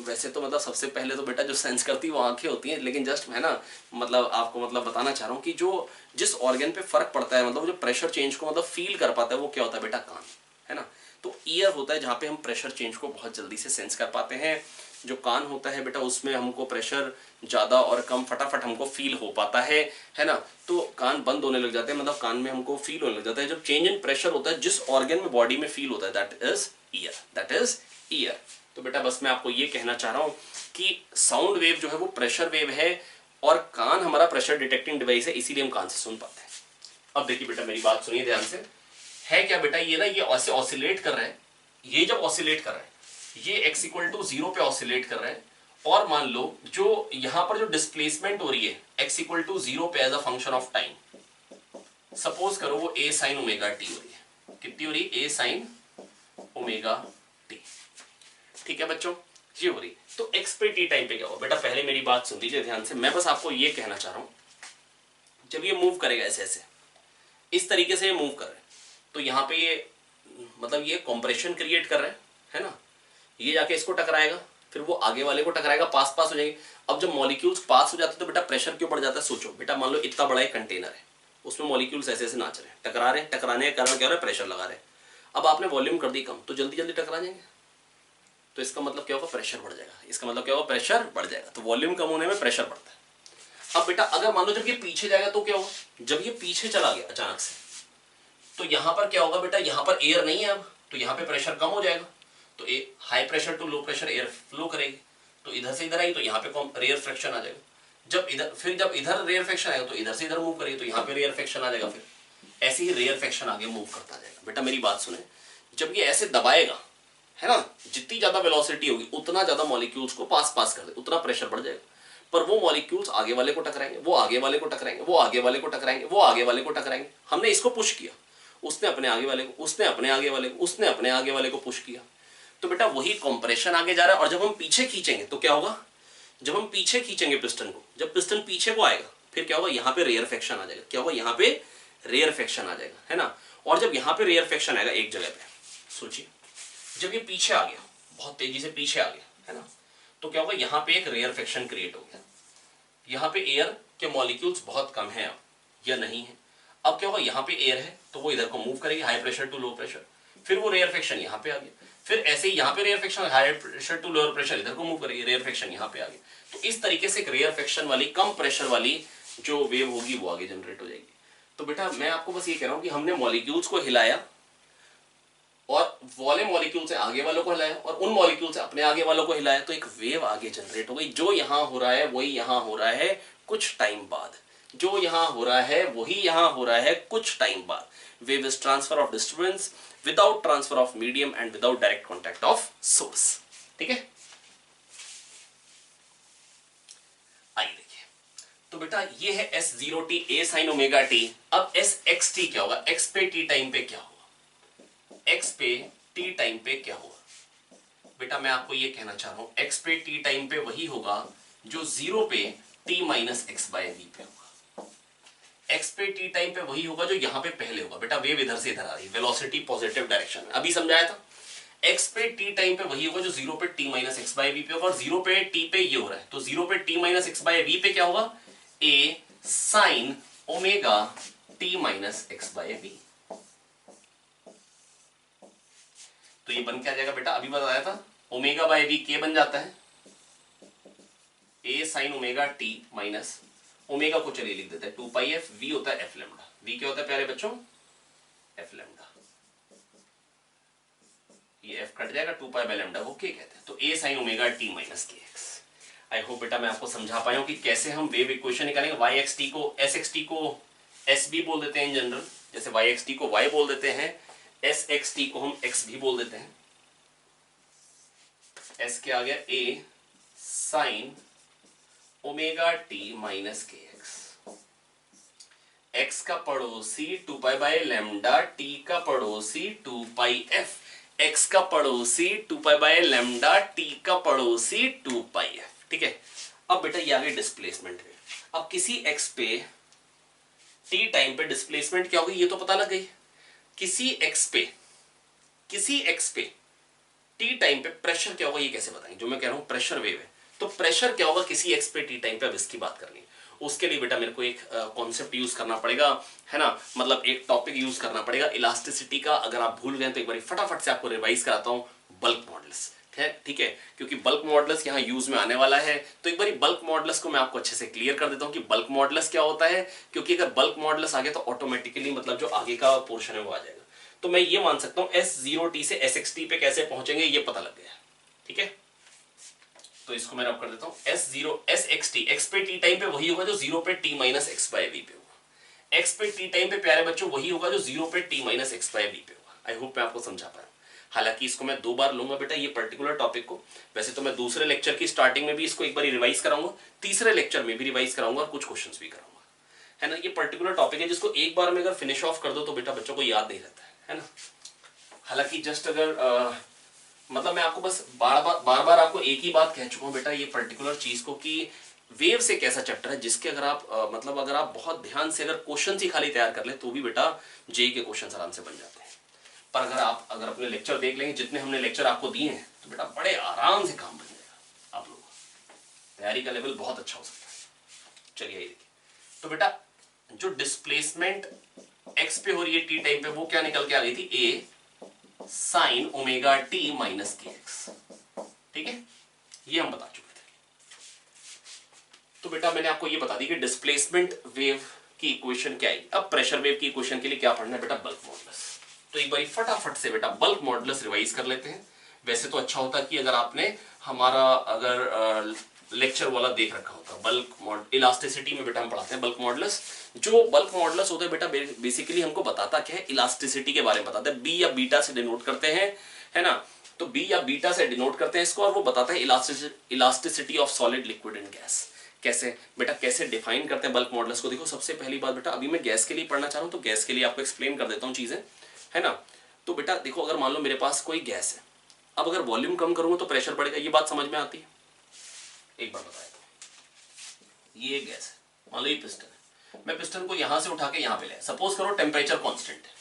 वैसे तो मतलब सबसे पहले तो बेटा जो सेंस करती है वो आंखें होती हैं, लेकिन जस्ट है ना मतलब आपको मतलब बताना चाह रहा हूँ कि जो जिस ऑर्गन पे फर्क पड़ता है, मतलब जो प्रेशर चेंज को मतलब फील कर पाता है वो क्या होता है बेटा, कान, है ना। तो ईयर होता है जहाँ पे हम प्रेशर चेंज को बहुत जल्दी से सेंस कर पाते हैं। जो कान होता है बेटा उसमें हमको प्रेशर ज़्यादा और कम फटाफट हमको फील हो पाता है ना। तो कान बंद होने लग जाते हैं, मतलब कान में हमको फील होने लग जाता है जब चेंज इन प्रेशर होता है, जिस ऑर्गन में बॉडी में फील होता है, दैट इज ईयर। तो बेटा बस मैं आपको ये कहना चाह रहा हूँ कि साउंड वेव जो है वो प्रेशर वेव है और कान हमारा प्रेशर डिटेक्टिंग डिवाइस है, इसीलिए हम कान से सुन पाते हैं। अब देखिए बेटा मेरी बात सुनिए ध्यान से, है क्या बेटा, ये ना ये ऐसे ऑसिलेट कर रहा है, ये जब ऑसिलेट कर रहा है ये x = 0 पे ऑसिलेट कर रहा है, और मान लो जो यहां पर जो डिस्प्लेसमेंट हो रही है x इक्वल टू 0 पे as a function of time, suppose करो वो a साइन ओमेगा टी हो रही है। कितनी हो रही है? a sine omega T. ठीक है बच्चों, ये हो रही। तो x पे t टाइम पे क्या होगा? बेटा पहले मेरी बात सुन लीजिए ध्यान से, मैं बस आपको ये कहना चाह रहा हूं, जब ये मूव करेगा ऐसे ऐसे इस तरीके से ये मूव कर रहे हैं, तो यहाँ पे ये मतलब ये कॉम्प्रेशन क्रिएट कर रहे हैं, है ना। ये जाके इसको टकराएगा, फिर वो आगे वाले को टकराएगा, पास पास हो जाएंगे। अब जब मॉलिक्यूल्स पास हो जाते हैं तो बेटा प्रेशर क्यों बढ़ जाता है? सोचो बेटा, मान लो इतना बड़ा एक कंटेनर है, उसमें मॉलिक्यूल्स ऐसे ऐसे नाच रहे हैं, टकरा रहे हैं, टकराने का कारण क्या हो रहा है? प्रेशर लगा रहे हैं। अब आपने वॉल्यूम कर दी कम, तो जल्दी जल्दी टकरा जाएंगे, तो इसका मतलब क्या होगा? प्रेशर बढ़ जाएगा। इसका मतलब क्या होगा? प्रेशर बढ़ जाएगा। तो वॉल्यूम कम होने में प्रेशर बढ़ता है। अब बेटा अगर मान लो जब ये पीछे जाएगा तो क्या होगा? जब ये पीछे चला गया अचानक से, तो यहां पर क्या होगा बेटा? यहां पर एयर नहीं है अब, तो यहां पे प्रेशर कम हो जाएगा, तो high pressure to low pressure air flow करेगी, तो इधर से इधर आई तो यहाँ पे रेयर फ्रैक्शन आ जाएगा। जब इधर रेयर फ्रैक्शन आएगा तो इधर से इधर मूव करेगी, तो यहाँ पे रेयर फ्रैक्शन आ जाएगा। फिर ऐसे ही रेयर फ्रैक्शन आगे मूव करता जाएगा। बेटा मेरी बात सुने, जब ये ऐसे दबाएगा, है ना, जितनी ज्यादा वेलोसिटी होगी उतना ज्यादा मॉलिक्यूल्स को पास पास कर दे, उतना प्रेशर बढ़ जाएगा। पर वो मॉलिक्यूल्स आगे वाले को टकराएंगे, वो आगे वाले को टकराएंगे, वो आगे वाले को टकराएंगे, वो आगे वाले को टकराएंगे। हमने इसको पुश किया, उसने अपने आगे वाले को, उसने अपने आगे वाले को, उसने अपने आगे वाले को पुश किया, तो बेटा वही कंप्रेशन आगे जा रहा है। और जब हम पीछे खींचेंगे तो क्या होगा? जब हम पीछे खींचेंगे पिस्टन को, जब पिस्टन पीछे को आएगा, फिर क्या होगा? यहाँ पे रेयर फ्रैक्शन आ जाएगा। क्या होगा? यहाँ पे रेयर फ्रैक्शन आ जाएगा, है ना। और जब यहाँ पे रेयर फ्रैक्शन आएगा एक जगह पे, सोचिए जब ये पीछे आ गया, बहुत तेजी से पीछे आ गया, है ना, तो क्या होगा? यहाँ पे एक रेयर फ्रैक्शन क्रिएट हो गया। यहाँ पे एयर के मॉलिक्यूल्स बहुत कम है अब, या नहीं है। अब क्या होगा? यहाँ पे एयर है तो वो इधर को मूव करेगी, high pressure to low pressure, फिर वो रेयर फ्रैक्शन यहाँ पे आ गया, फिर ऐसे ही यहाँ पे rarefaction, high pressure to lower pressure इधर को मूव करेगी, रेयर फ्रैक्शन यहाँ पे आ गया। तो इस तरीके से एक रेयर फ्रैक्शन वाली, कम प्रेशर वाली जो वेव होगी वो आगे जनरेट हो जाएगी। तो बेटा मैं आपको बस ये कह रहा हूँ कि हमने मॉलिक्यूल्स को हिलाया, और वाले मॉलिक्यूल से आगे वालों को हिलाया, और उन मॉलिक्यूल से अपने आगे वालों को हिलाया, तो एक वेव आगे जनरेट हो गई। जो यहां हो रहा है वही यहां हो रहा है कुछ टाइम बाद, जो यहां हो रहा है वही यहां हो रहा है कुछ टाइम बाद। Wave is transfer of disturbance without transfer of medium and without direct contact of source. ठीक है, आइए देखिए। तो बेटा ये है S0t a sin omega t। अब SXT क्या होगा? x पे t टाइम पे क्या होगा? x पे t टाइम पे क्या होगा? बेटा मैं आपको ये कहना चाह रहा हूं, x पे t टाइम पे वही होगा जो 0 पे t minus x by v पे होगा। x पे t टाइम पे वही होगा जो यहां पे पहले होगा। बेटा वेव इधर से इधर आ रही है, वेलोसिटी पॉजिटिव डायरेक्शन में, अभी समझाया था। x पे t टाइम पे वही होगा जो 0 पे t minus x by v पे होगा, और 0 पे t पे ये हो रहा है, तो 0 पे t minus x by v पे क्या होगा? a sine omega t minus x by v. तो ये बन क्या जाएगा बेटा? अभी बताया था, ओमेगा बाय वी के बन जाता है A sine omega T minus, omega को चलिए लिख देते हैं 2 पाई एफ, वी होता है एफ लैम्डा। वी क्या होता है प्यारे बच्चों? F lambda. ये एफ कट जाएगा, 2 पाई बाय लैम्डा को के कहते हैं। तो ए साइन ओमेगा टी माइनस के एक्स। आई होप बेटा मैं आपको समझा पाया हूं कि कैसे हम वेव इक्वेशन निकालेंगे। वाई एक्स टी को, एस एक्स टी को एस भी बोल देते हैं इन जनरल, जैसे वाई एक्स टी को वाई बोल देते हैं, एस एक्स टी को हम एक्स भी बोल देते हैं। एस के आ गया ए साइन ओमेगा टी माइनस के एक्स। एक्स का पड़ोसी 2 पाई बाय लैम्डा, टी का पड़ोसी 2 पाई एफ। एक्स का पड़ोसी 2 पाई बाय लैम्डा, टी का पड़ोसी 2 पाई एफ। ठीक है, अब बेटा ये आ गई डिस्प्लेसमेंट है। अब किसी एक्स पे टी टाइम पे डिस्प्लेसमेंट क्या होगी ये तो पता लग गई। किसी एक्स पे टी टाइम पे प्रेशर क्या होगा ये कैसे बताएंगे? जो मैं कह रहा हूं प्रेशर वेव है, तो प्रेशर क्या होगा किसी एक्स पे टी टाइम पे? अब इसकी बात करनी है। उसके लिए बेटा मेरे को एक कॉन्सेप्ट यूज करना पड़ेगा, है ना, मतलब एक टॉपिक यूज करना पड़ेगा इलास्टिसिटी का। अगर आप भूल गए तो एक बार फटाफट से आपको रिवाइज कराता हूं, बल्क मॉडल्स। ठीक है, क्योंकि बल्क मॉडल्स यहाँ यूज में आने वाला है, तो एक बार बल्क मॉडल्स को मैं आपको अच्छे से क्लियर कर देता हूँ कि बल्क मॉडल्स क्या होता है। क्योंकि अगर बल्क मॉडल्स आ गया तो ऑटोमेटिकली मतलब जो आगे का पोर्शन है वो आ जाएगा। तो मैं ये मान सकता हूं S0t से SXT पे कैसे पहुंचेंगे ये पता लग गया। ठीक है, तो इसको मैं रब कर देता हूं, SXT, x पे t टाइम पे वही होगा जो 0 पे t minus x by v पे होगा। x पे t टाइम पे प्यारे बच्चों वही होगा जो 0 पे t minus x by v पे होगा। आई होप मैं आपको समझा पाया। हालांकि इसको मैं 2 बार लूंगा बेटा ये पर्टिकुलर टॉपिक को। वैसे तो मैं दूसरे लेक्चर की स्टार्टिंग में भी इसको एक बार रिवाइज कराऊंगा, तीसरे लेक्चर में भी रिवाइज कराऊंगा और कुछ क्वेश्चंस भी कराऊंगा, है ना। ये पर्टिकुलर टॉपिक है जिसको एक बार में अगर फिनिश ऑफ कर दो तो बेटा बच्चों को याद नहीं रहता है ना। हालांकि जस्ट अगर मतलब मैं आपको बस बार बार आपको एक ही बात कह चुका हूं बेटा ये पर्टिकुलर चीज को कि वेव्स एक ऐसा चैप्टर है जिसके अगर आप मतलब अगर आप बहुत ध्यान से अगर क्वेश्चन ही खाली तैयार कर ले तो भी बेटा जेई के क्वेश्चन आराम से बन जाते हैं। पर अगर अपने लेक्चर देख लेंगे, जितने हमने लेक्चर आपको दिए हैं, तो बेटा बड़े आराम से काम बन जाएगा। आप लोगों का तैयारी का लेवल बहुत अच्छा हो सकता है। चलिए ये देखिए, तो बेटा जो डिस्प्लेसमेंट एक्स पे हो रही है टी टाइम पे, वो क्या निकल के आ गई थी, ए साइन ओमेगा टी माइनस के एक्स। ठीक है, ये हम बता चुके थे। तो बेटा मैंने आपको ये बता दी कि डिस्प्लेसमेंट वेव की इक्वेशन क्या है। अब प्रेशर वेव की इक्वेशन के लिए क्या पढ़ना है बेटा, बल्क मॉडुलस। तो एक बार फटाफट से बेटा बल्क मॉडुलस रिवाइज कर लेते हैं। वैसे तो अच्छा होता कि अगर आपने हमारा अगर लेक्चर वाला देख रखा होता, बल्क इलास्टिसिटी में बेटा हम पढ़ाते हैं बल्क मॉडुलस। जो बल्क मॉडुलस होता है बेटा बेसिकली हमको बताता क्या है, इलास्टिसिटी के बारे में बताता है। बी या बीटा से डिनोट करते हैं, है ना। तो बी या बीटा से डिनोट करते हैं इसको, और वो बताता है elasticity of solid, liquid and gas. कैसे बेटा, कैसे डिफाइन करते हैं बल्क मॉडुलस को। देखो सबसे पहली बात बेटा, अभी मैं गैस के लिए पढ़ना चाह रहा हूं तो गैस के लिए आपको एक्सप्लेन कर देता हूं चीजें, है ना। तो बेटा देखो, अगर मान लो मेरे पास कोई गैस है, अब अगर वॉल्यूम कम करूंगा तो प्रेशर बढ़ेगा, ये बात समझ में आती है। एक बार बताया था, ये गैस है, मान लो ये पिस्टन है, मैं पिस्टन को यहां से उठा के यहां पे ले, सपोज करो टेम्परेचर कांस्टेंट है।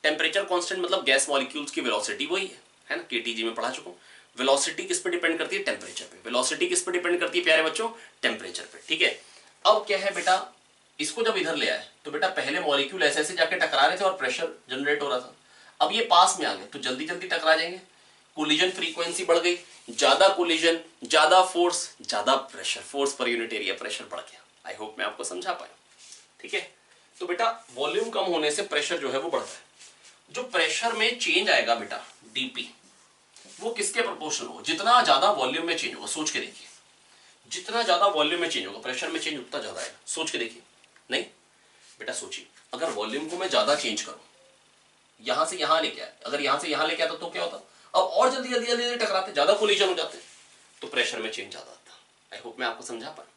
टेम्परेचर कांस्टेंट मतलब गैस मॉलिक्यूल्स की वेलोसिटी वही है ना, केटीजी में पढ़ा चुका हूं। वेलोसिटी किस पे डिपेंड करती है, टेम्परेचर पे। वेलोसिटी किस पे डिपेंड करती है प्यारे बच्चों, टेम्परेचर पे। ठीक है, अब क्या है बेटा, इसको जब इधर ले आए तो बेटा पहले मॉलिक्यूल ऐसे ऐसे जाके टकरा रहे थे और प्रेशर जनरेट हो रहा था। अब ये पास में आ गए तो जल्दी जल्दी टकरा जाएंगे, कोलिजन फ्रीक्वेंसी बढ़ गई, ज्यादा कोलिजन, ज्यादा फोर्स, ज्यादा pressure, force per unit area pressure बढ़ गया। आई होप मैं आपको समझा पाया। ठीक है, तो बेटा वॉल्यूम कम होने से प्रेशर जो है वो बढ़ता है। जो प्रेशर में चेंज आएगा बेटा डीपी, वो किसके प्रोपोर्शनल होगा, जितना ज्यादा वॉल्यूम में चेंज होगा। सोच के देखिए, जितना ज्यादा वॉल्यूम में चेंज होगा प्रेशर में चेंज उतना ज्यादा आएगा। सोच के देखिए, नहीं बेटा सोचिए, अगर वॉल्यूम को मैं ज्यादा चेंज करूं, यहां से यहां लेके आए, अगर यहां से यहां लेके आता तो क्या होता, अब और जल्दी जल्दी जल्दी टकराते, ज्यादा कोलिजन हो जाते, तो प्रेशर में चेंज ज्यादा आता। आई होप मैं आपको समझा पाया।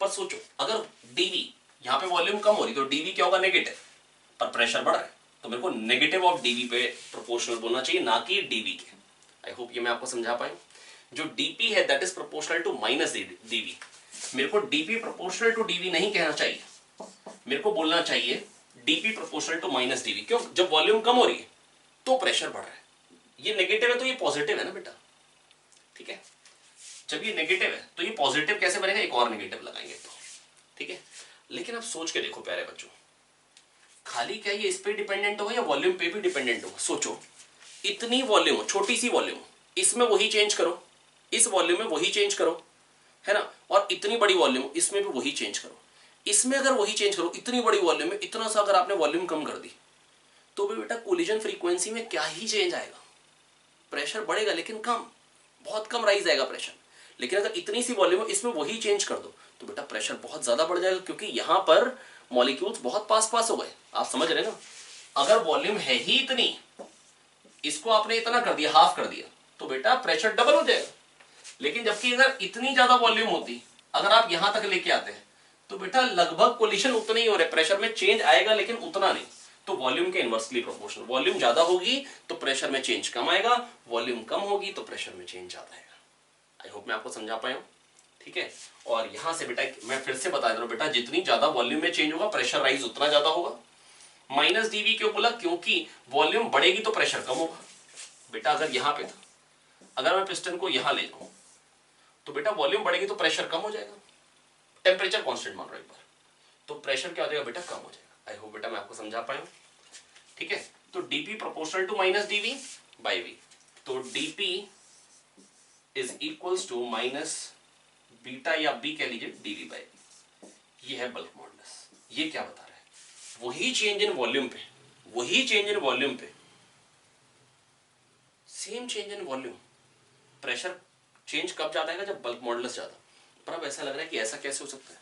पर सोचो, अगर डीवी, यहां पे वॉल्यूम कम हो रही तो डीवी क्या होगा, नेगेटिव, पर प्रेशर बढ़ रहा है, तो मेरे को नेगेटिव ऑफ डीवी पे प्रोपोर्शनल बोलना चाहिए, ना कि डीवी के। आई होप ये मैं आपको समझा पाया। जो डीपी है that is proportional to minus dv. मेरे को डीपी प्रोपोर्शनल टू डीवी नहीं कहना चाहिए, मेरे को बोलना चाहिए dp proportional to minus dv. क्यों, जब वॉल्यूम कम हो रही है तो प्रेशर बढ़ रहा है। ये नेगेटिव है तो ये पॉजिटिव है ना बेटा। ठीक है, जब ये नेगेटिव है तो ये पॉजिटिव कैसे बनेगा, एक और नेगेटिव लगाएंगे तो। ठीक है, लेकिन आप सोच के देखो प्यारे बच्चों, खाली क्या ये इस पे डिपेंडेंट होगा या वॉल्यूम पे भी डिपेंडेंट होगा। सोचो, इतनी वॉल्यूम, छोटी सी वॉल्यूम, इसमें वही चेंज करो, इस वॉल्यूम में वही चेंज करो, है ना, और इतनी बड़ी वॉल्यूम, इसमें भी वही चेंज करो, इसमें अगर वही चेंज करो, इतनी बड़ी वॉल्यूम में इतना सा अगर आपने वॉल्यूम कम कर दी तो भी बेटा कोलिजन फ्रीक्वेंसी में क्या ही चेंज आएगा, प्रेशर बढ़ेगा लेकिन कम, बहुत कम राइज आएगा प्रेशर। लेकिन अगर इतनी सी वॉल्यूम है इसमें वही चेंज कर दो तो बेटा प्रेशर बहुत ज्यादा बढ़ जाएगा, क्योंकि यहां पर मॉलिक्यूल्स बहुत पास पास हो गए। आप समझ रहे ना, अगर वॉल्यूम है ही इतनी, इसको आपने इतना कर दिया, हाफ कर दिया, तो बेटा प्रेशर डबल हो जाएगा। लेकिन जबकि अगर इतनी ज्यादा वॉल्यूम होती, अगर आप यहां तक लेके आते हैं, तो बेटा लगभग कोलिशन उतने ही हो रहे, प्रेशर में चेंज आएगा लेकिन उतना नहीं। तो वॉल्यूम के इनवर्सली प्रोपोर्शनल, वॉल्यूम ज्यादा होगी तो प्रेशर में चेंज कम आएगा, वॉल्यूम कम होगी तो प्रेशर में चेंज ज्यादा आएगा। आई होप मैं आपको समझा पाया हूं। ठीक है, और यहां से बेटा मैं फिर से बता दे रहा हूं, बेटा जितनी ज्यादा वॉल्यूम में चेंज होगा प्रेशर राइज उतना ज्यादा होगा। माइनस डीवी क्यों बोला, क्योंकि वॉल्यूम बढ़ेगी तो प्रेशर कम होगा। बेटा अगर यहां पे था, अगर मैं पिस्टन को यहां ले जाऊं तो बेटा वॉल्यूम बढ़ेगी तो प्रेशर कम हो जाएगा। टेम्परेचर कांस्टेंट मान रहा हूं एक बार, तो प्रेशर क्या हो जाएगा बेटा, कम हो जाएगा। आई होप बेटा मैं आपको समझा पाया हूं। ठीक है, तो DP proportional to minus DV by V, तो DP is equals to minus beta या बी कह लीजिए डीवी बाई वी। ये है बल्क मॉडुलस। ये क्या बता रहा है, वही चेंज इन वॉल्यूम पे, वही चेंज इन वॉल्यूम पे, same change in volume, pressure change कब ज्यादा आएगा, जब बल्क मॉडुलस ज्यादा। पर अब ऐसा लग रहा है कि ऐसा कैसे हो सकता है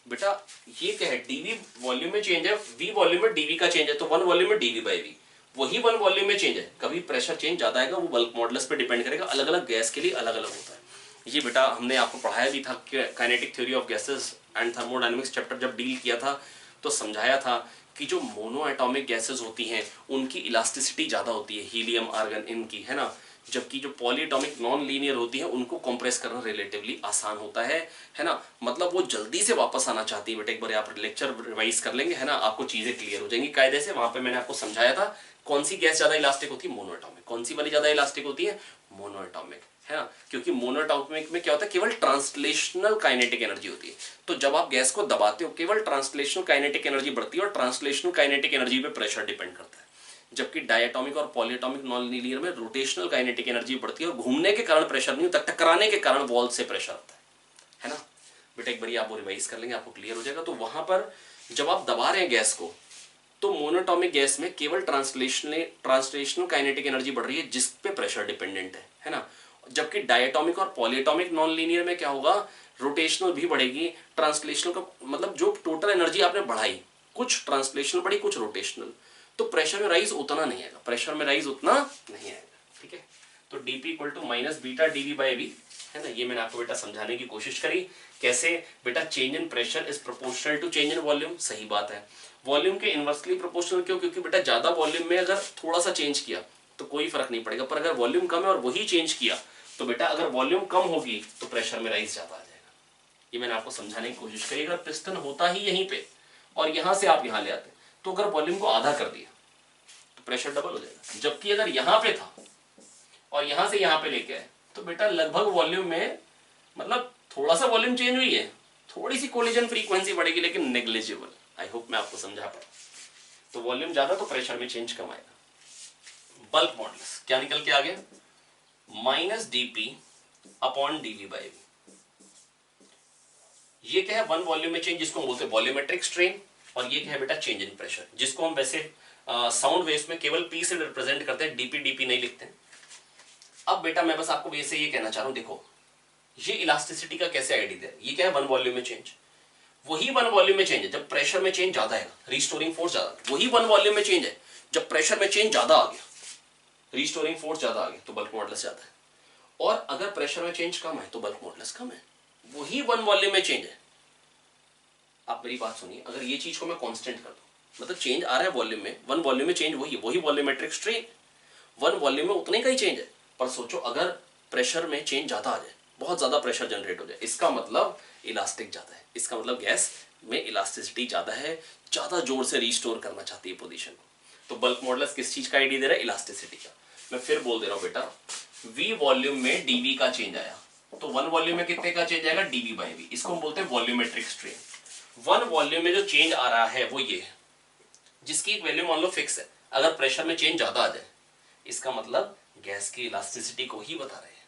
बेटा, ये क्या है, डीवी वॉल्यूम में चेंज है, वी वॉल्यूम में डीवी का चेंज है, तो वन वॉल्यूम में डीवी बाई वी, वही वन वॉल्यूम में चेंज है, कभी प्रेशर चेंज ज्यादा आएगा, वो बल्क मॉडुलस पे डिपेंड करेगा, अलग अलग गैस के लिए अलग अलग होता है। ये बेटा हमने आपको पढ़ाया भी था, kinetic theory of gases and thermodynamics chapter जब डील किया था तो समझाया था कि जो मोनो एटॉमिक गैसेस होती हैं उनकी इलास्टिसिटी ज़्यादा होती है, हीलियम आर्गन इनकी, है ना, जबकि जो पॉलीएटॉमिक नॉन लीनियर होती है उनको कंप्रेस करना रिलेटिवली आसान होता है ना, मतलब वो जल्दी से वापस आना चाहती है। बेटा एक बार आप लेक्चर रिवाइज कर लेंगे, है ना, आपको चीज़ें क्लियर हो जाएंगी कायदे से। वहाँ पे मैंने आपको समझाया था कौन सी गैस ज़्यादा इलास्टिक होती है, मोनो एटॉमिक। कौन सी वाली ज़्यादा इलास्टिक होती है, मोनो एटॉमिक, है ना, क्योंकि मोनो एटॉमिक में क्या होता है, केवल ट्रांसलेशनल काइनेटिक एनर्जी होती है। तो जब आप गैस को दबाते हो केवल ट्रांसलेशनल काइनेटिक एनर्जी बढ़ती है, और ट्रांसलेशनल काइनेटिक एनर्जी पे प्रेशर डिपेंड करता है। जबकि डायटोमिक और पॉलीएटॉमिक नॉन लीनियर में रोटेशनल काइनेटिक एनर्जी बढ़ती है, और घूमने के कारण प्रेशर नहीं होता, टकराने के कारण वॉल से प्रेशर आता है ना। बेटा एक बार आप वो रिवाइज कर लेंगे, आपको क्लियर हो जाएगा। तो वहां पर जब आप दबा रहे हैं गैस को, तो मोनोटॉमिक गैस में केवल ट्रांसलेशनल काइनेटिक एनर्जी बढ़ रही है, जिस पे प्रेशर डिपेंडेंट है ना। जबकि डायटोमिक और पॉलीएटॉमिक नॉन लीनियर में क्या होगा, रोटेशनल भी बढ़ेगी, ट्रांसलेशनल का मतलब जो टोटल एनर्जी आपने बढ़ाई, कुछ ट्रांसलेशनल बढ़ी कुछ रोटेशनल, तो प्रेशर में राइज उतना नहीं आएगा, प्रेशर में राइज उतना नहीं आएगा, ठीक है। तो dp equal to minus beta dv by v, है ना। ये मैंने आपको बेटा समझाने की कोशिश करी। कैसे बेटा, change in pressure is proportional to change in volume, सही बात है। वॉल्यूम के इनवर्सली प्रोपोर्शनल क्यों, क्योंकि बेटा ज्यादा वॉल्यूम में अगर थोड़ा सा चेंज किया तो कोई फर्क नहीं पड़ेगा, पर अगर वॉल्यूम कम है और वही चेंज किया तो बेटा अगर वॉल्यूम कम होगी तो प्रेशर में राइज ज्यादा आ जाएगा। ये मैंने आपको समझाने की कोशिश करी। अगर पिस्टन होता ही यहीं पे और यहां से आप यहां ले आते, तो अगर वॉल्यूम को आधा कर दिया तो प्रेशर डबल हो जाएगा। जबकि अगर यहां पे था और यहां से यहां पे लेके आए तो बेटा लगभग वॉल्यूम में, मतलब थोड़ा सा वॉल्यूम चेंज हुई है, थोड़ी सी कोलिजन फ्रीक्वेंसी बढ़ेगी लेकिन नेग्लिजिबल। आई होप मैं आपको समझा पाऊँ। तो वॉल्यूम ज्यादा तो प्रेशर में चेंज कम आएगा। बल्क मॉडुलस क्या निकल के आ गया, minus dp upon dv by v. ये क्या है, वन वॉल्यूम में चेंज, जिसको हम बोलते हैं वॉल्यूमेट्रिक स्ट्रेन, और ये क्या है बेटा, चेंज इन प्रेशर, जिसको हम वैसे साउंड वेव्स में केवल पी से रिप्रेजेंट करते हैं, डीपी डीपी नहीं लिखते हैं। अब बेटा मैं बस आपको वैसे ये कहना चाह रहा हूं, देखो ये इलास्टिसिटी का कैसे आइडिया दिया। ये क्या है, वन वॉल्यूम में चेंज, वही वन वॉल्यूम में चेंज है जब प्रेशर में चेंज ज्यादा है, रिस्टोरिंग फोर्स ज्यादा, वही वन वॉल्यूम में चेंज है जब प्रेशर में चेंज ज्यादा आ गया, रिस्टोरिंग फोर्स ज्यादा आ गया, तो बल्क मॉडुलस ज्यादा है। और अगर प्रेशर में चेंज कम है तो बल्क मॉडुलस कम है, वही वन वॉल्यूम में चेंज है। आप मेरी बात सुनिए, अगर ये चीज को मैं कांस्टेंट कर दूं, मतलब चेंज आ रहा है वॉल्यूम में, वन वॉल्यूम में चेंज वही वॉल्यूमेट्रिक स्ट्रेन, वन वॉल्यूम में उतने का ही चेंज है। पर सोचो अगर प्रेशर में चेंज ज्यादा आ जाए, बहुत ज्यादा प्रेशर जनरेट हो जाए, इसका मतलब इलास्टिक ज्यादा है, इसका मतलब गैस में इलास्टिसिटी ज्यादा है, ज्यादा जोर से रिस्टोर करना चाहती है पोजीशन को। तो बल्क मॉडुलस किस चीज का आइडिया दे रहा है, इलास्टिसिटी का। मैं फिर बोल दे रहा हूं बेटा, वी वॉल्यूम में डीवी का चेंज आया, तो वन वॉल्यूम में कितने का चेंज आएगा, डीवी बाई वी। इसको हम बोलते हैं वॉल्यूमेट्रिक स्ट्रेन। वन वॉल्यूम में जो चेंज आ रहा है वो ये है, जिसकी एक वैल्यू मान लो फिक्स है, अगर प्रेशर में चेंज ज्यादा आ जाए, इसका मतलब गैस की इलास्टिसिटी को ही बता रहे हैं,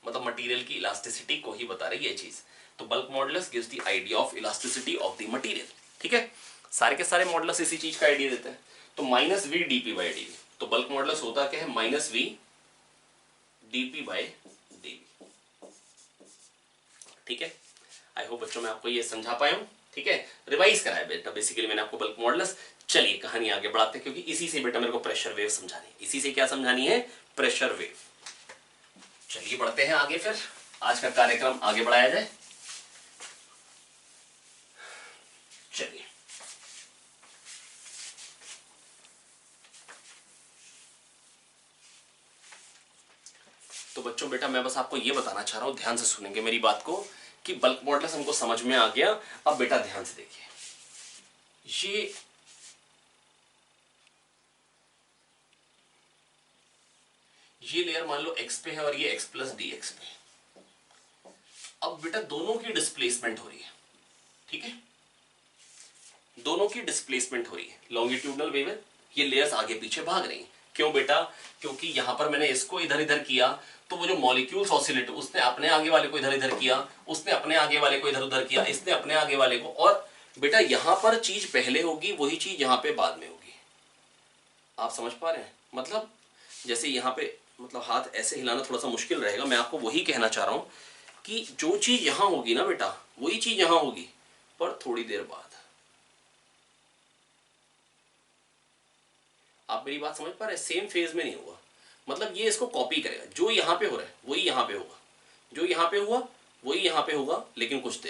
मतलब मटेरियल की इलास्टिसिटी को ही बता रही है ये चीज। तो bulk modulus gives the idea of elasticity of the material, ठीक है। सारे के सारे मॉडुलस इसी चीज का आइडिया देते हैं। तो minus v dp by dv, तो बल्क मॉडुलस होता क्या है, minus v dp by dv, ठीक है। आई होप बच्चों मैं आपको ये समझा पाया हूं, ठीक है। रिवाइज कराया बेटा बेसिकली मैंने आपको बल्क मॉडुलस। चलिए कहानी आगे बढ़ाते हैं, क्योंकि इसी से बेटा मेरे को प्रेशर वेव समझानी है। इसी से क्या समझानी है, प्रेशर वेव। चलिए बढ़ते हैं आगे, फिर आज का कार्यक्रम आगे बढ़ाया जाए। चलिए तो बच्चों बेटा मैं बस आपको ये बताना चाह रहा हूं, ध्यान से सुनेंगे मेरी बात को, कि बल्क मॉडुलस हमको समझ में आ गया। अब बेटा ध्यान से देखिए, ये लेयर मान लो x पे है और ये x प्लस डी एक्स पे। अब बेटा दोनों की डिस्प्लेसमेंट हो रही है, ठीक है, दोनों की डिस्प्लेसमेंट हो रही है, लॉन्गिट्यूडनल वेव है, ये लेयर्स आगे पीछे भाग रही हैं। क्यों बेटा, क्योंकि यहां पर मैंने इसको इधर इधर किया, तो वो जो मॉलिक्यूल्स ऑसिलेट, उसने अपने आगे वाले को इधर इधर किया, उसने अपने आगे वाले को इधर उधर किया, इसने अपने आगे वाले को, और बेटा यहां पर चीज पहले होगी, वही चीज यहां पे बाद में होगी। आप समझ पा रहे हैं, मतलब जैसे यहां पे, मतलब हाथ ऐसे हिलाना थोड़ा सा मुश्किल रहेगा, मैं आपको वही कहना चाह रहा हूं कि जो चीज यहां होगी ना बेटा, वही चीज यहां होगी, पर थोड़ी देर बाद। आप मेरी बात समझ पा रहे हैं? सेम फेज में नहीं होगा, मतलब ये इसको कॉपी करेगा, जो यहाँ पे हो रहा है वही यहाँ पे होगा, जो यहाँ पे हुआ वही यहाँ पे होगा, लेकिन कुछ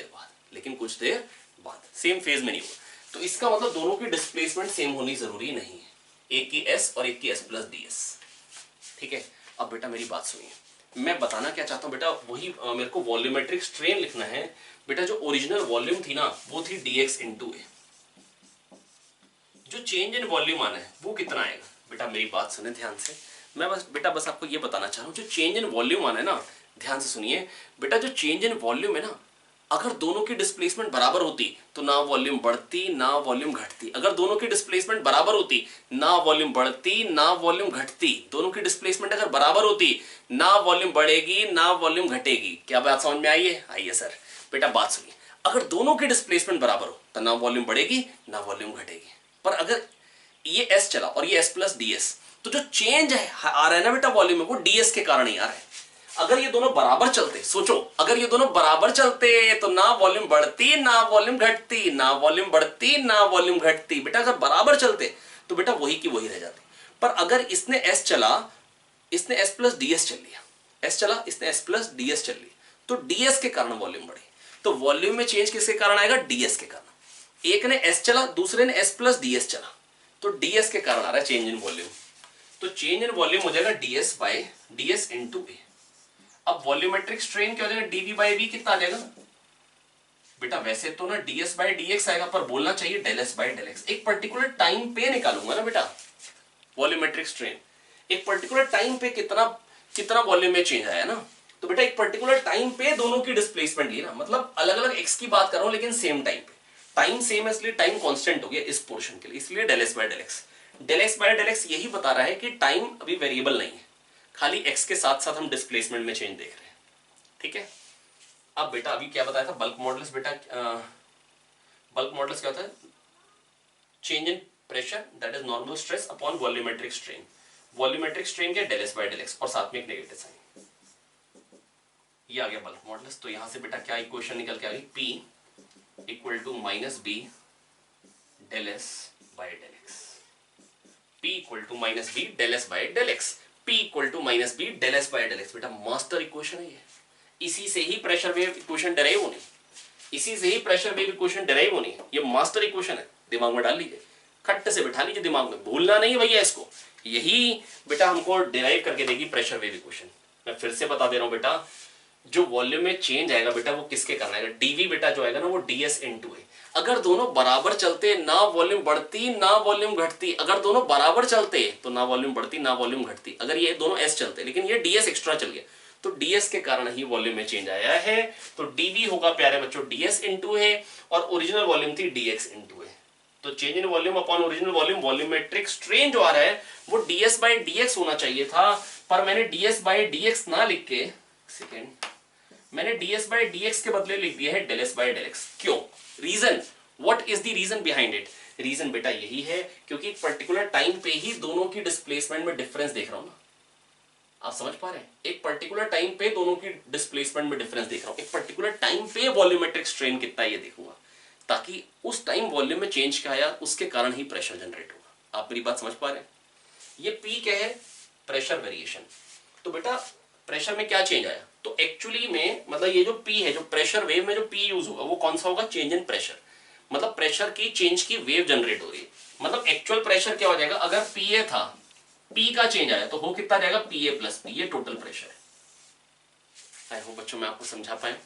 देर बाद, सेम फेज में नहीं होगा। तो इसका मतलब दोनों की डिस्प्लेसमेंट सेम होनी जरूरी नहीं है, एक की एस और एक की एस प्लस डी एस। ठीक है, अब बेटा मेरी बात सुनिए, मैं बताना क्या चाहता हूँ बेटा, वही मेरे को वॉल्यूमेट्रिक स्ट्रेन लिखना है बेटा। जो ओरिजिनल वॉल्यूम थी ना वो थी dx इंटू ए, जो चेंज इन वॉल्यूम आना है वो कितना आएगा बेटा? मेरी बात सुने ध्यान से, मैं बस आपको ये बताना चाह रहा हूँ, जो चेंज इन वॉल्यूम आना है ना, ध्यान से सुनिए बेटा, जो चेंज इन वॉल्यूम है ना, अगर दोनों की डिस्प्लेसमेंट बराबर होती तो ना वॉल्यूम बढ़ती ना वॉल्यूम घटती। अगर दोनों की डिस्प्लेसमेंट बराबर होती ना वॉल्यूम बढ़ती ना वॉल्यूम घटती। दोनों की डिस्प्लेसमेंट अगर बराबर होती ना वॉल्यूम बढ़ेगी ना वॉल्यूम घटेगी। क्या बात समझ में आई है? आइए सर बेटा बात सुनिए, अगर दोनों की डिस्प्लेसमेंट बराबर हो तो ना वॉल्यूम बढ़ेगी ना वॉल्यूम घटेगी। पर अगर ये एस चला और ये एस प्लस डी एस, तो जो चेंज है आ रहा है ना बेटा वॉल्यूम में, वो डीएस के कारण ही आ रहा है। अगर ये दोनों बराबर चलते, सोचो अगर ये दोनों बराबर चलते तो ना वॉल्यूम बढ़ती ना वॉल्यूम घटती, ना वॉल्यूम बढ़ती ना वॉल्यूम घटती। बेटा अगर बराबर चलते तो बेटा वही की वही रह जाती। पर अगर इसने एस चला, इसने एस प्लस डीएस चल लिया, एस चला इसने एस प्लस डीएस चल लिया, तो डीएस के कारण वॉल्यूम बढ़ी। तो वॉल्यूम में चेंज किसके कारण आएगा? डीएस के कारण। एक ने एस चला दूसरे ने एस प्लस डीएस चला, तो डीएस के कारण आ रहा है चेंज इन वॉल्यूम। तो चेंज इन वॉल्यूम हो जाएगा डीएस बाय डीएस इंटू ए। अब वॉल्यूमेट्रिक स्ट्रेन क्या हो जाएगा? डीवी बाय वी कितना आ जाएगा बेटा? वैसे तो ना डीएस बाय डीएक्स आएगा, पर बोलना चाहिए del S by del x. एक पर्टिकुलर टाइम पे निकालूंगा ना बेटा वॉल्यूमेट्रिक स्ट्रेन, एक पर्टिकुलर टाइम पे कितना वॉल्यूम में चेंज आया ना, तो बेटा एक पर्टिकुलर टाइम पे दोनों की डिस्प्लेसमेंट ली ना, मतलब अलग अलग एक्स की बात कर रहा हूं लेकिन सेम टाइम पे। टाइम सेम है इसलिए टाइम कांस्टेंट हो गया इस पोर्शन के लिए, इसलिए del S by del x. Del x by del x यही बता रहा है कि टाइम अभी वेरिएबल नहीं है, खाली एक्स के साथ साथ हम डिस्प्लेसमेंट में चेंज देख रहे हैं। ठीक है, अब बेटा अभी क्या बताया था बल्क मॉडल्स बेटा, बल्क मॉडल्स क्या होता है? Change in pressure that is normal stress upon volumetric strain. Volumetric strain क्या? Del S by del X और साथ में एक नेगेटिव साइन, ये आ गया बल्क मॉडल्स। तो यहां से बेटा क्या इक्वेशन निकल के आ गई? P equal to minus B del S by del x. P equal to minus B del S by del x, P equal to minus B del S by del x. बेटा master equation है ये, इसी से ही pressure wave equation derive होनी, इसी से ही प्रेशर वेव इक्वेशन डेराइव होनी। ये मास्टर इक्वेशन है, दिमाग में डाल लीजिए, खट्ट से बिठा लीजिए दिमाग में, भूलना नहीं भैया इसको। यही बेटा हमको डेराइव करके देगी प्रेशर वेव इक्वेशन। मैं फिर से बता दे रहा हूं बेटा, जो वॉल्यूम में चेंज आएगा बेटा वो किसके कारण आएगा? डीवी बेटा जो आएगा ना वो डीएस इंटू ए। अगर दोनों बराबर चलते ना वॉल्यूम बढ़ती ना वॉल्यूम घटती। अगर दोनों बराबर चलते तो ना वॉल्यूम बढ़ती ना वॉल्यूम घटती। अगर ये दोनों एस चलते, लेकिन ये डीएस एक्स्ट्रा चल गया, तो डीएस के कारण ही वॉल्यूम में चेंज आया है। तो डीवी होगा प्यारे बच्चों डीएस इंटू ए, और ओरिजिनल वॉल्यूम थी डीएक्स इंटू ए। तो change in volume upon original volume, volumetric strain जो आ रहा है वो डीएस बाय डीएक्स होना चाहिए था, पर मैंने डीएस बाय डीएक्स ना लिख के, सेकेंड, मैंने ds बाय dx के बदले लिख दिया है del s by del x। क्यों? Reason, what is the reason behind it? Reason बेटा यही है क्योंकि एक पर्टिकुलर टाइम पे ही दोनों की डिस्प्लेसमेंट में डिफरेंस देख रहा हूं ना। आप समझ पा रहे हैं? एक पर्टिकुलर टाइम पे दोनों की डिस्प्लेसमेंट में डिफरेंस देख रहा हूं, एक पर्टिकुलर टाइम पे वॉल्यूमेट्रिक स्ट्रेन कितना ये देखूंगा, ताकि उस टाइम वॉल्यूम में चेंज क्या आया उसके कारण ही प्रेशर जनरेट होगा। आप मेरी बात समझ पा रहे हैं? ये P क्या है? Pressure variation. तो बेटा प्रेशर में क्या चेंज आया? तो एक्चुअली में मतलब ये जो P है, जो प्रेशर वेव में जो P यूज होगा वो कौन सा होगा? चेंज इन प्रेशर, मतलब प्रेशर की चेंज की वेव जनरेट हो रही है। मतलब एक्चुअल प्रेशर क्या हो जाएगा? अगर PA था, P का चेंज आया तो हो कितना जाएगा? PA प्लस P, ये टोटल प्रेशर है। आई होप बच्चों मैं आपको समझा पाए।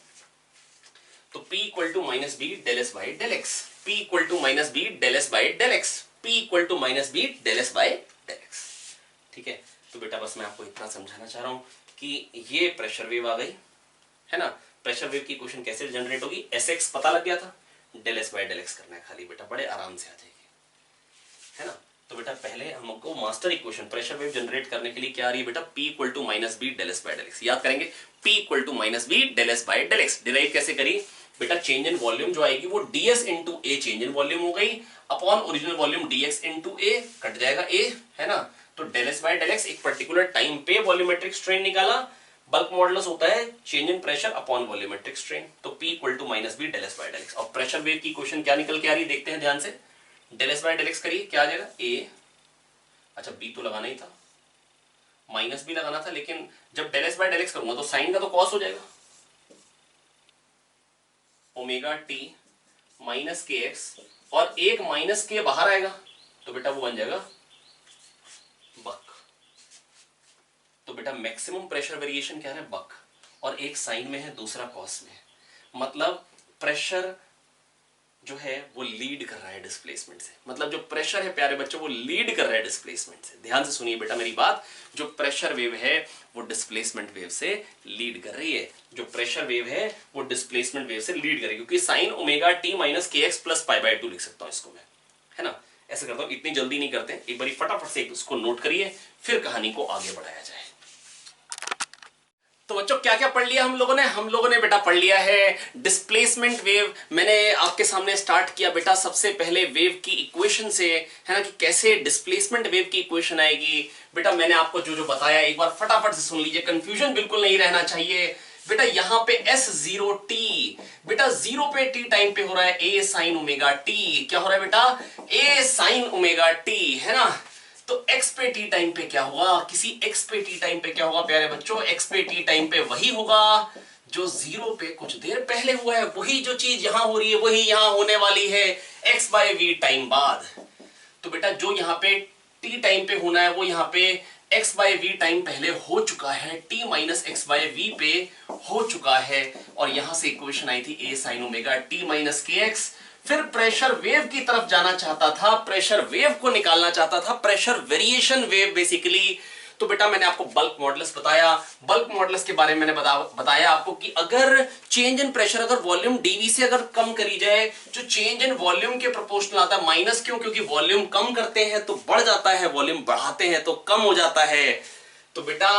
तो P equal to minus B del S by del x, P equal to minus B del S by del x, P equal to minus B del S by del x. ठीक है, तो बेटा बस मैं आपको इतना समझाना चाह रहा हूं कि ये प्रेशर वेव आ गई है ना। प्रेशर वेव की इक्वेशन कैसे जनरेट होगी? Sx पता लग गया था, del S by del x करना है खाली बेटा, बड़े आराम से आ जाएगी, है ना। तो बेटा पहले हमको master equation pressure wave generate करने के लिए क्या आ रही है बेटा? P equal to minus B del S by del x. याद करेंगे, P equal to minus B del S by del x. Derive कैसे करी बेटा? चेंज इन वॉल्यूम जो आएगी वो ds into A change in volume हो गई, upon original volume dx into A, कट जाएगा a, है ना। तो del S by del x, एक पर्टिकुलर टाइम पे वॉल्यूमेट्रिक स्ट्रेन निकाला। बल्क मॉडुलस होता है change in pressure upon volumetric strain. तो P equal to minus B del S by del X. और प्रेशर वेव की इक्वेशन क्या निकल के आ रही है देखते हैं ध्यान से। Del S by del x करिए, क्या आ जाएगा? a अच्छा बी तो लगाना ही था, माइनस भी लगाना था, लेकिन जब del S by del x करूंगा तो साइन का तो कॉस हो जाएगा, ओमेगा टी माइनस के एक्स, और एक माइनस के बाहर आएगा तो बेटा वो बन जाएगा बक। तो बेटा मैक्सिमम प्रेशर वेरिएशन क्या है, बक, और एक साइन में है दूसरा कॉस में है। मतलब प्रेशर जो है वो लीड कर रहा है डिस्प्लेसमेंट से, मतलब जो प्रेशर है प्यारे बच्चों वो लीड कर रहा है डिस्प्लेसमेंट से। ध्यान से सुनिए बेटा मेरी बात, जो प्रेशर वेव है वो डिस्प्लेसमेंट वेव से लीड कर रही है, जो प्रेशर वेव है वो डिस्प्लेसमेंट वेव से लीड करेगी, क्योंकि साइन ओमेगा टी माइनस के एक्स प्लस पाई बाय 2 लिख सकता हूं इसको मैं, है ना। ऐसा करता हूं, इतनी जल्दी नहीं करते, एक बार फटाफट से उसको नोट करिए, फिर कहानी को आगे बढ़ाया जाए। तो बच्चों क्या क्या पढ़ लिया हम लोगों ने बेटा पढ़ लिया है डिस्प्लेसमेंट वेव। मैंने आपके सामने स्टार्ट किया बेटा सबसे पहले वेव की इक्वेशन से, है ना, कि कैसे डिस्प्लेसमेंट वेव की इक्वेशन आएगी। बेटा मैंने आपको जो जो बताया एक बार फटाफट से सुन लीजिए, कंफ्यूजन बिल्कुल नहीं रहना चाहिए। बेटा यहां पे S0t, बेटा 0 पे t टाइम पे हो रहा है a sin ओमेगा t, क्या हो रहा है बेटा, a sin ओमेगा t, है ना। तो x पे t टाइम पे क्या हुआ, किसी x पे t टाइम पे क्या होगा प्यारे बच्चों, x पे t टाइम पे वही होगा जो 0 पे कुछ देर पहले हुआ है, वही जो चीज यहां हो रही है वही यहां होने वाली है x बाय v टाइम बाद। तो बेटा जो यहां पे t टाइम पे होना है वो यहां पे x बाय वी टाइम पहले हो चुका है, t minus x by v पे हो चुका है, और यहां से इक्वेशन आई थी a sin omega t minus के एक्स। फिर प्रेशर वेव की तरफ जाना चाहता था, प्रेशर वेव को निकालना चाहता था, प्रेशर वेरिएशन वेव बेसिकली। तो बेटा मैंने आपको बल्क मॉडुलस बताया, बल्क मॉडुलस के बारे में मैंने बताया आपको कि अगर चेंज इन प्रेशर अगर वॉल्यूम डीवी से अगर कम करी जाए, जो चेंज इन वॉल्यूम के प्रोपोर्शनल आता है, माइनस क्यों, क्योंकि वॉल्यूम कम करते हैं तो बढ़ जाता है, वॉल्यूम बढ़ाते हैं तो कम हो जाता है। तो बेटा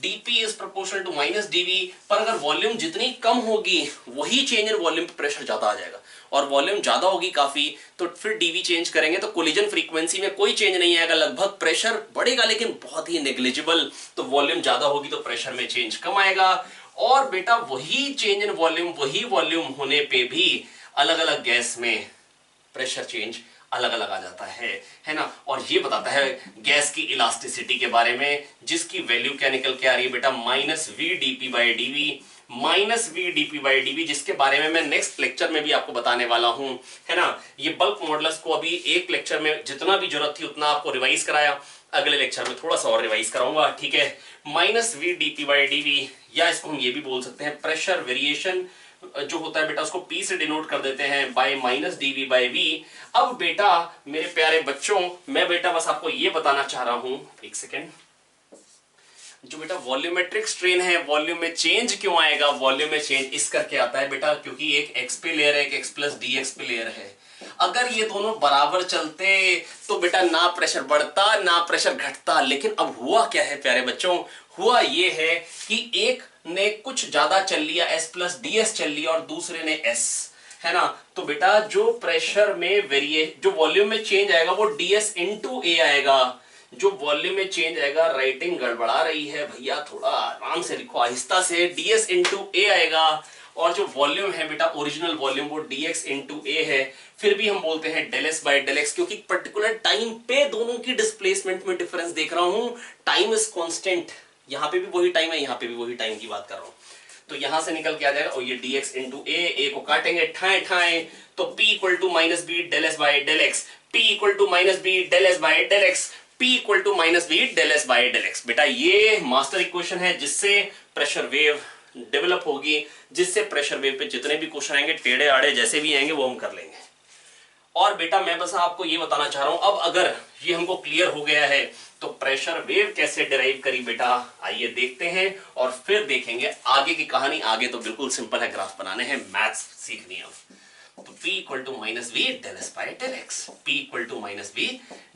dp is proportional to minus dv, पर अगर वॉल्यूम जितनी कम होगी वही चेंज इन वॉल्यूम पे प्रेशर ज्यादा आ जाएगा, और वॉल्यूम ज्यादा होगी काफी तो फिर dv चेंज करेंगे तो कोलिजन फ्रीक्वेंसी में कोई चेंज नहीं आएगा, लगभग प्रेशर बढ़ेगा लेकिन बहुत ही नेग्लिजिबल। तो वॉल्यूम ज्यादा होगी तो प्रेशर में चेंज कम आएगा, और बेटा वही चेंज इन वॉल्यूम, वही वॉल्यूम होने पे भी अलग अलग गैस में प्रेशर चेंज अलग अलग आ जाता है ना। और ये बताता है गैस की इलास्टिसिटी के बारे में, जिसकी वैल्यू क्या निकल के आ रही है बेटा, minus v dp by dv, minus v dp by dv, जिसके बारे में मैं नेक्स्ट लेक्चर में भी आपको बताने वाला हूं, है ना। ये बल्क मॉडुलस को अभी एक लेक्चर में जितना भी जरूरत थी उतना आपको रिवाइज कराया, अगले लेक्चर में थोड़ा सा और रिवाइज कराऊंगा, ठीक है। Minus v dp by dv, या इसको हम ये भी बोल सकते हैं प्रेशर वेरिएशन जो होता है बेटा उसको P से डिनोट कर देते हैं by minus dv by v. अब बेटा मेरे प्यारे बच्चों, मैं बेटा बस आपको ये बताना चाह रहा हूं, एक सेकेंड, जो बेटा वॉल्यूमेट्रिक स्ट्रेन है, वॉल्यूम में चेंज क्यों आएगा, वॉल्यूम में चेंज इस करके आता है बेटा क्योंकि एक एक्स पे लेयर है, एक एक्स प्लस डी एक्स पे लेयर है। अगर ये दोनों बराबर चलते तो बेटा ना प्रेशर बढ़ता ना प्रेशर घटता, लेकिन अब हुआ क्या है प्यारे बच्चों, हुआ ये है कि एक ने कुछ ज्यादा चल लिया, एस प्लस डी एस चल लिया, और दूसरे ने एस, है ना। तो बेटा जो प्रेशर में जो वॉल्यूम में चेंज आएगा वो ds इंटू ए आएगा, जो वॉल्यूम में चेंज आएगा, राइटिंग गड़बड़ा रही है भैया, थोड़ा आराम से लिखो आहिस्ता से, ds इंटू ए आएगा, और जो वॉल्यूम है बेटा ओरिजिनल वॉल्यूम वो dx इंटू ए है। फिर भी हम बोलते हैं del S by del x, क्योंकि पर्टिकुलर टाइम पे दोनों की डिस्प्लेसमेंट में डिफरेंस देख रहा हूं, टाइम इज कांस्टेंट, यहां पे भी वही टाइम है, यहां पे भी वही टाइम की बात कर रहा हूं। तो यहां से निकल के आ जाएगा, और ये dx इंटू ए को काटेंगे ठाए ठाए, तो p equal to minus B del S by del x, p equal to minus B del S by del x, p equal to minus B del S by del x. बेटा ये master equation है जिससे pressure wave develop होगी, जिससे pressure wave पे जितने भी question आएंगे टेढ़े आड़े जैसे भी आएंगे वो हम कर लेंगे। और बेटा मैं बस आपको ये बताना चाह रहा हूं, अब अगर ये हमको क्लियर हो गया है तो प्रेशर वेव कैसे डिराइव करी बेटा, आइए देखते हैं और फिर देखेंगे आगे की कहानी। आगे तो बिल्कुल सिंपल है, ग्राफ बनाने हैं, मैथ्स सीखनी है। तो P equal to minus v del S by del x, P equal to minus v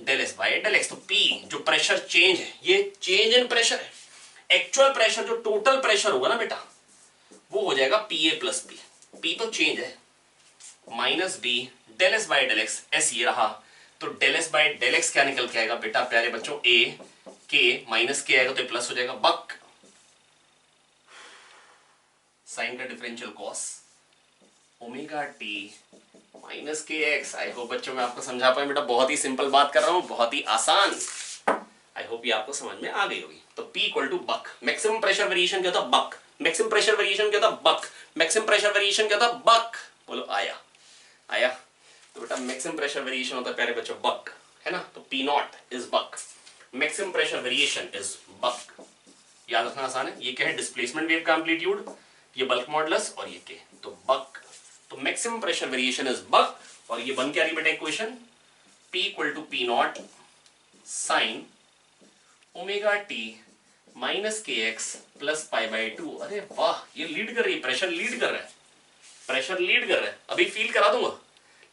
del S by del x. तो P जो प्रेशर चेंज है, ये चेंज इन प्रेशर है, एक्चुअल प्रेशर जो टोटल प्रेशर होगा ना बेटा वो हो जाएगा PA प्लस P, P तो चेंज है, minus B del S by del x, s ये रहा, तो del S by del x क्या निकल के आएगा बेटा प्यारे बच्चों, ए के माइनस के आएगा तो प्लस हो जाएगा, बक साइन का differential cos omega T minus के एक्स। आई होप बच्चों मैं आपको समझा पाऊं बेटा, बहुत ही सिंपल बात कर रहा हूं, बहुत ही आसान। आई होप ये आपको समझ में आ गई होगी। तो P इक्वल टू बक, मैक्सिमम प्रेशर वेरिएशन क्या होता बक, मैक्सिमम प्रेशर वेरिएशन क्या होता बक, मैक्सिमम प्रेशर वेरिएशन क्या होता बक, बोलो आया आया। तो बेटा मैक्सिमम प्रेशर वेरिएशन होता है प्यारे बच्चों बक, है ना। तो P naught is buck, maximum pressure variation is buck, याद रखना आसान है। ये क्या है डिस्प्लेसमेंट वेव का एम्पलीट्यूड, ये बल्क मॉडुलस और ये के, तो बक। तो maximum pressure variation is buck और ये बन क्या रही बेटा equation P equal to P naught sine omega T minus के X plus pi by two. अरे वाह, ये लीड कर रही है, प्रेशर लीड कर रहा है, प्रेशर लीड कर रहा है। अभी फील करा दूंगा,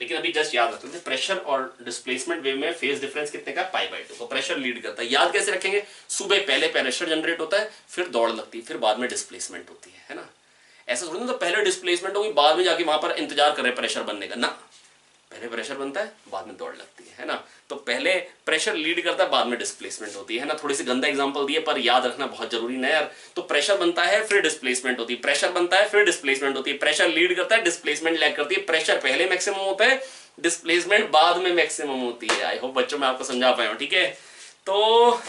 लेकिन अभी जस्ट याद रखते हैं प्रेशर और डिस्प्लेसमेंट वेव में फेज डिफरेंस कितने का पाई बाई टू, तो प्रेशर लीड करता है। याद कैसे रखेंगे, सुबह पहले प्रेशर जनरेट होता है, फिर दौड़ लगती है, फिर बाद में डिस्प्लेसमेंट होती है ना। ऐसा थोड़ी ना तो पहले डिस्प्लेसमेंट होगी बाद में जाके वहां पर इंतजार कर रहे प्रेशर बनने का ना, पहले प्रेशर बनता है बाद में दौड़ लगती है ना। तो पहले प्रेशर लीड करता है बाद में डिस्प्लेसमेंट होती है ना। थोड़ी सी गंदा एग्जांपल दिए पर याद रखना बहुत जरूरी ना यार। तो प्रेशर बनता है फिर डिस्प्लेसमेंट होती है, प्रेशर बनता है फिर डिस्प्लेसमेंट होती है, प्रेशर लीड करता है डिस्प्लेसमेंट लैग करती है, प्रेशर पहले मैक्सिमम होता है डिस्प्लेसमेंट बाद में मैक्सिमम होती है। आई होप बच्चों मैं आपको समझा पाया हूं, ठीक है। तो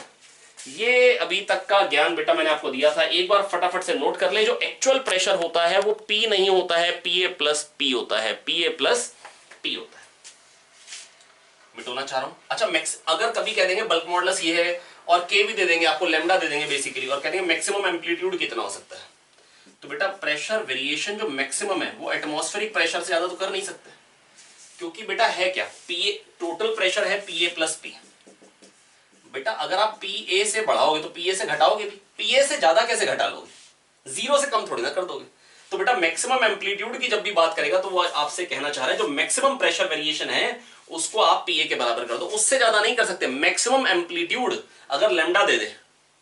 ये अभी तक का ज्ञान बेटा मैंने आपको दिया था, एक बार फटाफट से नोट कर ले। जो एक्चुअल प्रेशर होता है वो P नहीं होता है, PA प्लस P होता है, PA प्लस P होता है। मिटाना चाह रहा हूं। अच्छा मैक्स अगर कभी कह देंगे बल्क मॉडुलस ये है और K भी दे देंगे आपको, लैम्डा दे देंगे बेसिकली, और कह देंगे मैक्सिमम एम्पलीट्यूड कितना हो सकता है, तो बेटा प्रेशर वेरिएशन जो मैक्सिमम है वो एटमॉस्फेरिक प्रेशर से ज्यादा तो कर नहीं सकते, क्योंकि बेटा है क्या PA, टोटल प्रेशर है PA प्लस P। बेटा अगर आप PA से बढ़ाओगे तो PA से घटाओगे भी, PA से ज्यादा कैसे घटा लोगे, जीरो से कम थोड़ी ना कर दोगे। तो बेटा मैक्सिमम एम्पलीट्यूड की जब भी बात करेगा तो वो आपसे कहना चाह रहा है जो मैक्सिमम प्रेशर वेरिएशन है उसको आप PA के बराबर कर दो, उससे ज्यादा नहीं कर सकते। मैक्सिमम एम्पलीट्यूड अगर लैम्डा दे दे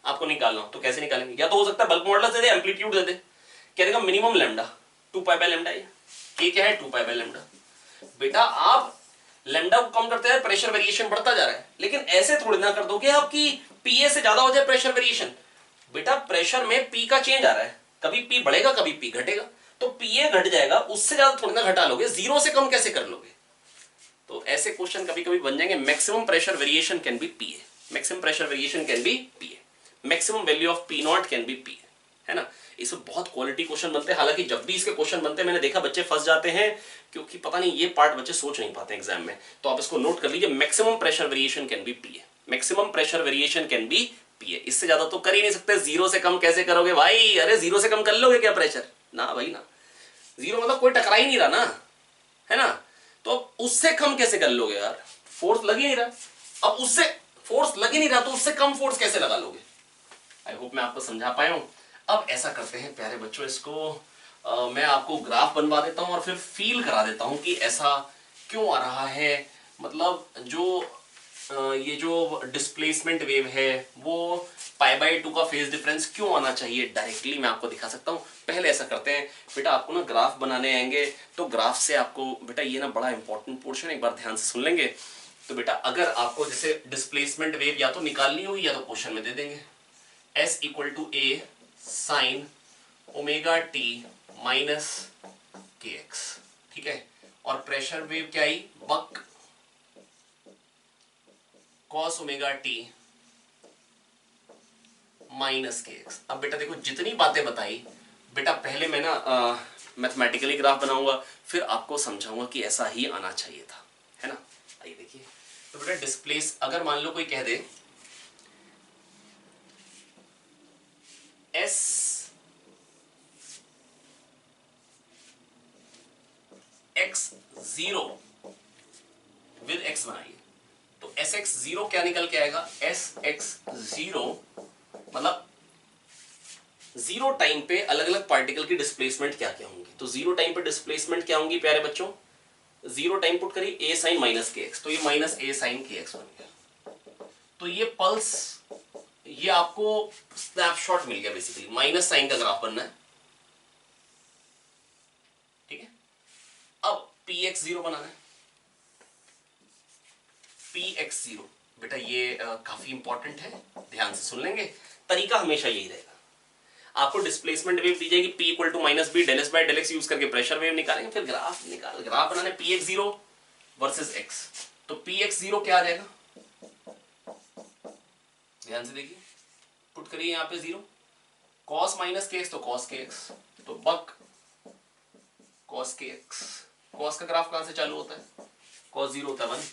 आपको निकालना तो कैसे निकालेंगे, या तो हो सकता है बल्क मॉडुलस दे दे, एम्पलीट्यूड दे दे, कह देगा minimum lambda 2 pi by lambda, ये क्या है 2 पाई बाय लैम्डा। बेटा आप लैम्डा को कम करते हैं प्रेशर वेरिएशन बढ़ता जा रहा है, लेकिन ऐसे थोड़ी ना कर दोगे आपकी PA से ज्यादा हो जाए प्रेशर वेरिएशन। बेटा प्रेशर में P का चेंज आ रहा है, कभी P बढ़ेगा कभी P घटेगा, तो PA घट जाएगा, उससे ज्यादा थोड़ी ना घटा लोगे, जीरो से कम कैसे कर लोगे। तो ऐसे क्वेश्चन कभी कभी बन जाएंगे। Maximum pressure variation can be PA, maximum pressure variation can be PA, maximum value of P not can be PA, है ना। इसमें बहुत क्वालिटी क्वेश्चन बनते हैं, हालांकि जब भी इसके क्वेश्चन बनते हैं मैंने देखा बच्चे फंस जाते हैं, क्योंकि पता नहीं ये पार्ट बच्चे सोच नहीं पाते एग्जाम में। तो आप इसको नोट कर लीजिए, maximum pressure variation can be PA, maximum pressure variation can be PA, इससे ज्यादा तो कर ही नहीं सकते। जीरो से कम कैसे करोगे भाई, अरे जीरो से कम कर लोगे क्या प्रेशर, ना भाई ना, जीरो मतलब कोई टकरा ही नहीं रहा ना, है ना। तो उससे कम कैसे कर लोगे यार, फोर्स लग ही नहीं रहा, अब उससे फोर्स लग ही नहीं रहा तो उससे कम फोर्स कैसे लगा लोगे। आई होप मैं आपको समझा पाया हूं। अब ऐसा करते हैं प्यारे बच्चों, इसको मैं आपको ग्राफ बनवा देता हूं और फिर फील करा देता हूं कि ऐसा क्यों आ रहा है। मतलब जो ये जो डिस्प्लेसमेंट वेव है वो पाई बाई 2 का फेज डिफरेंस क्यों आना चाहिए, डायरेक्टली मैं आपको दिखा सकता हूं। पहले ऐसा करते हैं बेटा, आपको ना ग्राफ बनाने आएंगे, तो ग्राफ से आपको बेटा ये ना बड़ा इंपॉर्टेंट पोर्शन एक बार ध्यान से सुन लेंगे। तो बेटा अगर आपको जैसे डिस्प्लेसमेंट वेव या तो निकालनी होगी या तो क्वेश्चन में दे देंगे, S equal to A sine omega T minus के एक्स, ठीक है। और प्रेशर वेव क्या आई, बक कॉस ओमेगा टी माइनस के एक्स। अब बेटा देखो जितनी बातें बताई बेटा, पहले मैं ना मैथमेटिकली ग्राफ बनाऊंगा, फिर आपको समझाऊंगा कि ऐसा ही आना चाहिए था, है ना। आइए देखिए, तो बेटा डिस्प्लेस अगर मान लो कोई कह दे S x0 विद x बनाइए, तो sx0 क्या निकल के आएगा, sx0 मतलब जीरो टाइम पे अलग अलग पार्टिकल की डिस्प्लेसमेंट क्या क्या होंगी। तो जीरो टाइम पे डिस्प्लेसमेंट क्या होंगी प्यारे बच्चों, जीरो टाइम पुट करिए a साइन माइनस के एक्स, तो ये माइनस a साइन के एक्स बन गया। तो ये पल्स, ये आपको स्नैपशॉट मिल गया, बेसिकली माइनस साइन का ग्राफ बनना है, ठीक है। अब px0 बनाना है, px0 बेटा ये काफी इंपॉर्टेंट है, ध्यान से सुन लेंगे। तरीका हमेशा यही रहेगा, आपको डिस्प्लेसमेंट वेव दी जाएगी p equal to minus B, del S by del X use करके प्रेशर वेव निकालेंगे, फिर ग्राफ बनाने px0 वर्सेस x। तो px0 क्या आ जाएगा, ध्यान से देखिए, पुट करिए यहाँ पे 0, कॉस माइनस के एक्स तो कॉस के एक्स, तो बक कॉस के एक्स। कॉस का ग्राफ कहां से चालू होता है? कॉस 0 होता है 1।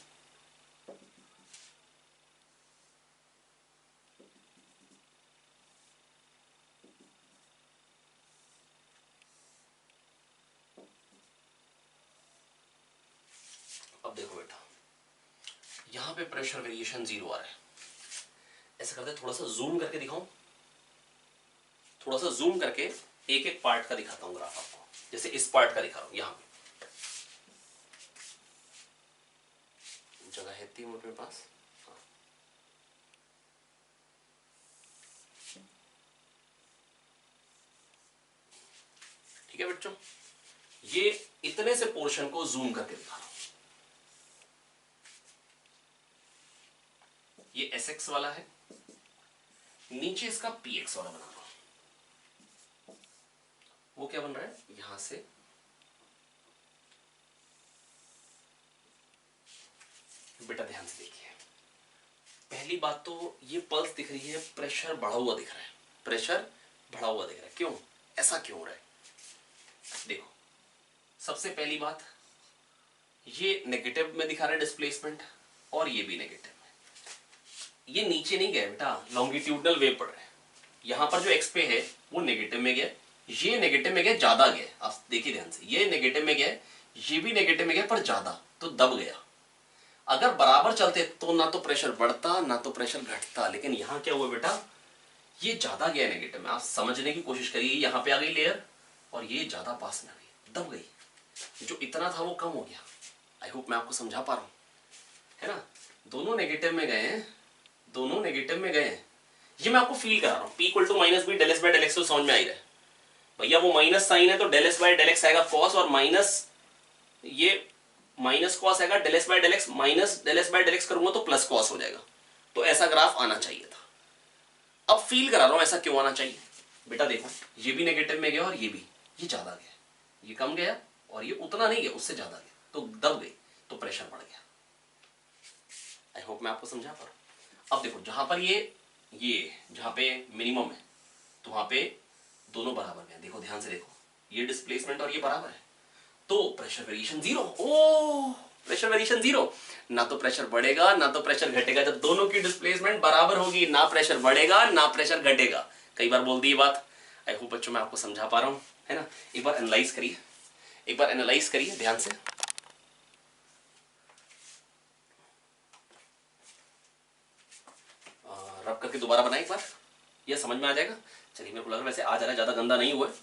अब देखो बेटा, यहां पे प्रेशर वेरिएशन 0 आ रहा है। ऐसा करते हैं, थोड़ा सा जूम करके दिखाऊं, थोड़ा सा जूम करके एक एक पार्ट का दिखाता हूं ग्राफ आपको। जैसे इस पार्ट का दिखा रहा हूं, यहां पे जगह है थी मेरे पास। हाँ। ठीक है बच्चों, ये इतने से पोर्शन को जूम करके दिखा रहा हूं। ये SX वाला है, नीचे इसका PX वाला बना रहा हूं। वो क्या बन रहा है? यहां से बेटा ध्यान से देखिए, पहली बात तो ये पल्स दिख रही है, प्रेशर बढ़ा हुआ दिख रहा है, प्रेशर बढ़ा हुआ दिख रहा है। क्यों? ऐसा क्यों हो रहा है? देखो, सबसे पहली बात, ये नेगेटिव में दिखा रहा है डिस्प्लेसमेंट, और ये भी नेगेटिव में। ये नीचे नहीं गया बेटा, लॉन्गिट्यूडनल वेव पड़ रहा है। यहां पर जो एक्स पे है वो नेगेटिव में गया, ये नेगेटिव में गया, ज्यादा गया। आप देखिए ध्यान से, ये नेगेटिव में गया, ये भी नेगेटिव में गया, पर ज्यादा, तो दब गया। अगर बराबर चलते तो ना तो प्रेशर बढ़ता ना तो प्रेशर घटता, लेकिन यहां क्या हुआ बेटा, ये ज्यादा गया नेगेटिव में। आप समझने की कोशिश करिए, यहां पे आ गई लेयर और ये ज्यादा पास में आ गई, दब गई। जो इतना था वो कम हो गया। आई होप मैं आपको समझा पा रहा हूं, है ना? दोनों नेगेटिव में गए हैं, दोनों नेगेटिव में गए हैं। ये मैं आपको फील करा रहा हूं। P equal to minus B del S by del x, तो समझ में आ ही रहा है भैया। वो माइनस साइन है तो del S by del X आएगा कॉस, और माइनस ये माइनस कॉस आएगा, del S by del X minus del S by del x करूंगा तो प्लस कॉस हो जाएगा। तो ऐसा ग्राफ आना चाहिए था। अब फील करा रहा हूं ऐसा क्यों आना चाहिए बेटा। देखो, ये भी नेगेटिव में गया और ये भी, ये ज्यादा गया, ये कम गया, और ये उतना नहीं गया, उससे ज्यादा गया, तो दब गई, तो प्रेशर बढ़ गया। आई होप मैं आपको समझा पा रहा हूं। अब देखो, जहां पर ये जहां पे मिनिमम है, तो वहां पे दोनों बराबर गए। देखो ध्यान से देखो, ये डिस्प्लेसमेंट और ये बराबर है, तो प्रेशर वेरिएशन 0। ओ, प्रेशर वेरिएशन 0, ना तो प्रेशर बढ़ेगा ना तो प्रेशर घटेगा। जब दोनों की डिस्प्लेसमेंट बराबर होगी, ना प्रेशर बढ़ेगा ना प्रेशर घटेगा। कई बार बोल दी ये बात। आई होप बच्चों मैं आपको समझा पा रहा हूं, है ना? एक बार एनालाइज करिए, एक बार एनालाइज करिए ध्यान से। रब करके दोबारा बनाए एक बार, ये समझ में आ जाएगा। चलिए, मेरे को लग रहा है वैसे आ जा रहा है, ज्यादा गंदा नहीं हुआ है।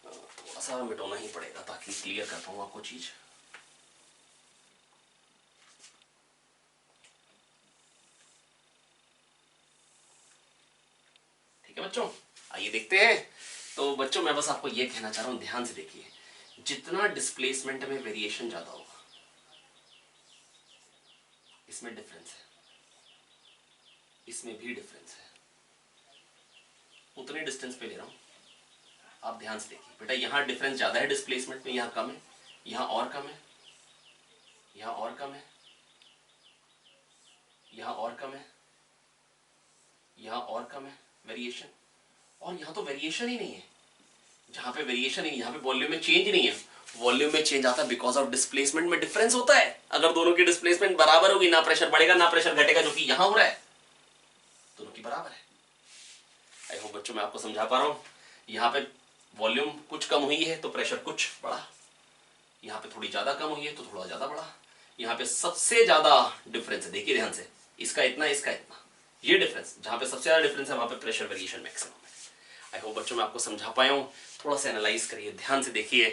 थोड़ा सा मिटाना ही पड़ेगा ताकि क्लियर कर पाऊँ आपको चीज। ठीक है बच्चों, आइए देखते हैं। तो बच्चों मैं बस आपको ये कहना चाह रहा हूं, ध्यान से देखिए, जितना डिस्प्लेसमेंट में वेरिएशन ज्यादा होगा, इसमें डिफरेंस है, इसमें भी डिफरेंस है। उतने डिस्टेंस पे ले रहा हूं, आप ध्यान से देखिए बेटा। यहां डिफरेंस ज्यादा है डिस्प्लेसमेंट में, यहां कम है, यहां और कम है, यहां और कम है, यहां और कम है, यहां और कम है वेरिएशन। और यहां तो वेरिएशन ही नहीं है। जहां पे वेरिएशन है, यहां पे वॉल्यूम में चेंज नहीं है। वॉल्यूम में चेंज आता है बिकॉज ऑफ डिस्प्लेसमेंट में डिफरेंस होता है। अगर दोनों की डिस्प्लेसमेंट बराबर होगी, ना प्रेशर बढ़ेगा ना प्रेशर घटेगा, जो कि यहां हो रहा है, दोनों की बराबर है। आई होप बच्चों मैं आपको समझा पा रहा हूं। यहां पे वॉल्यूम कुछ कम हुई है तो प्रेशर कुछ बढ़ा, यहां पे थोड़ी ज्यादा कम हुई है तो थोड़ा ज्यादा बढ़ा। यहां पे सबसे ज्यादा डिफरेंस है, देखिए ध्यान से, इसका इतना इसका इतना, ये डिफरेंस, जहां पे सबसे ज्यादा डिफरेंस है वहां पे प्रेशर वेरिएशन मैक्सिमम है। आई होप बच्चों मैं आपको समझा पाया हूं। थोड़ा सा एनालाइज करिए, ध्यान से देखिए।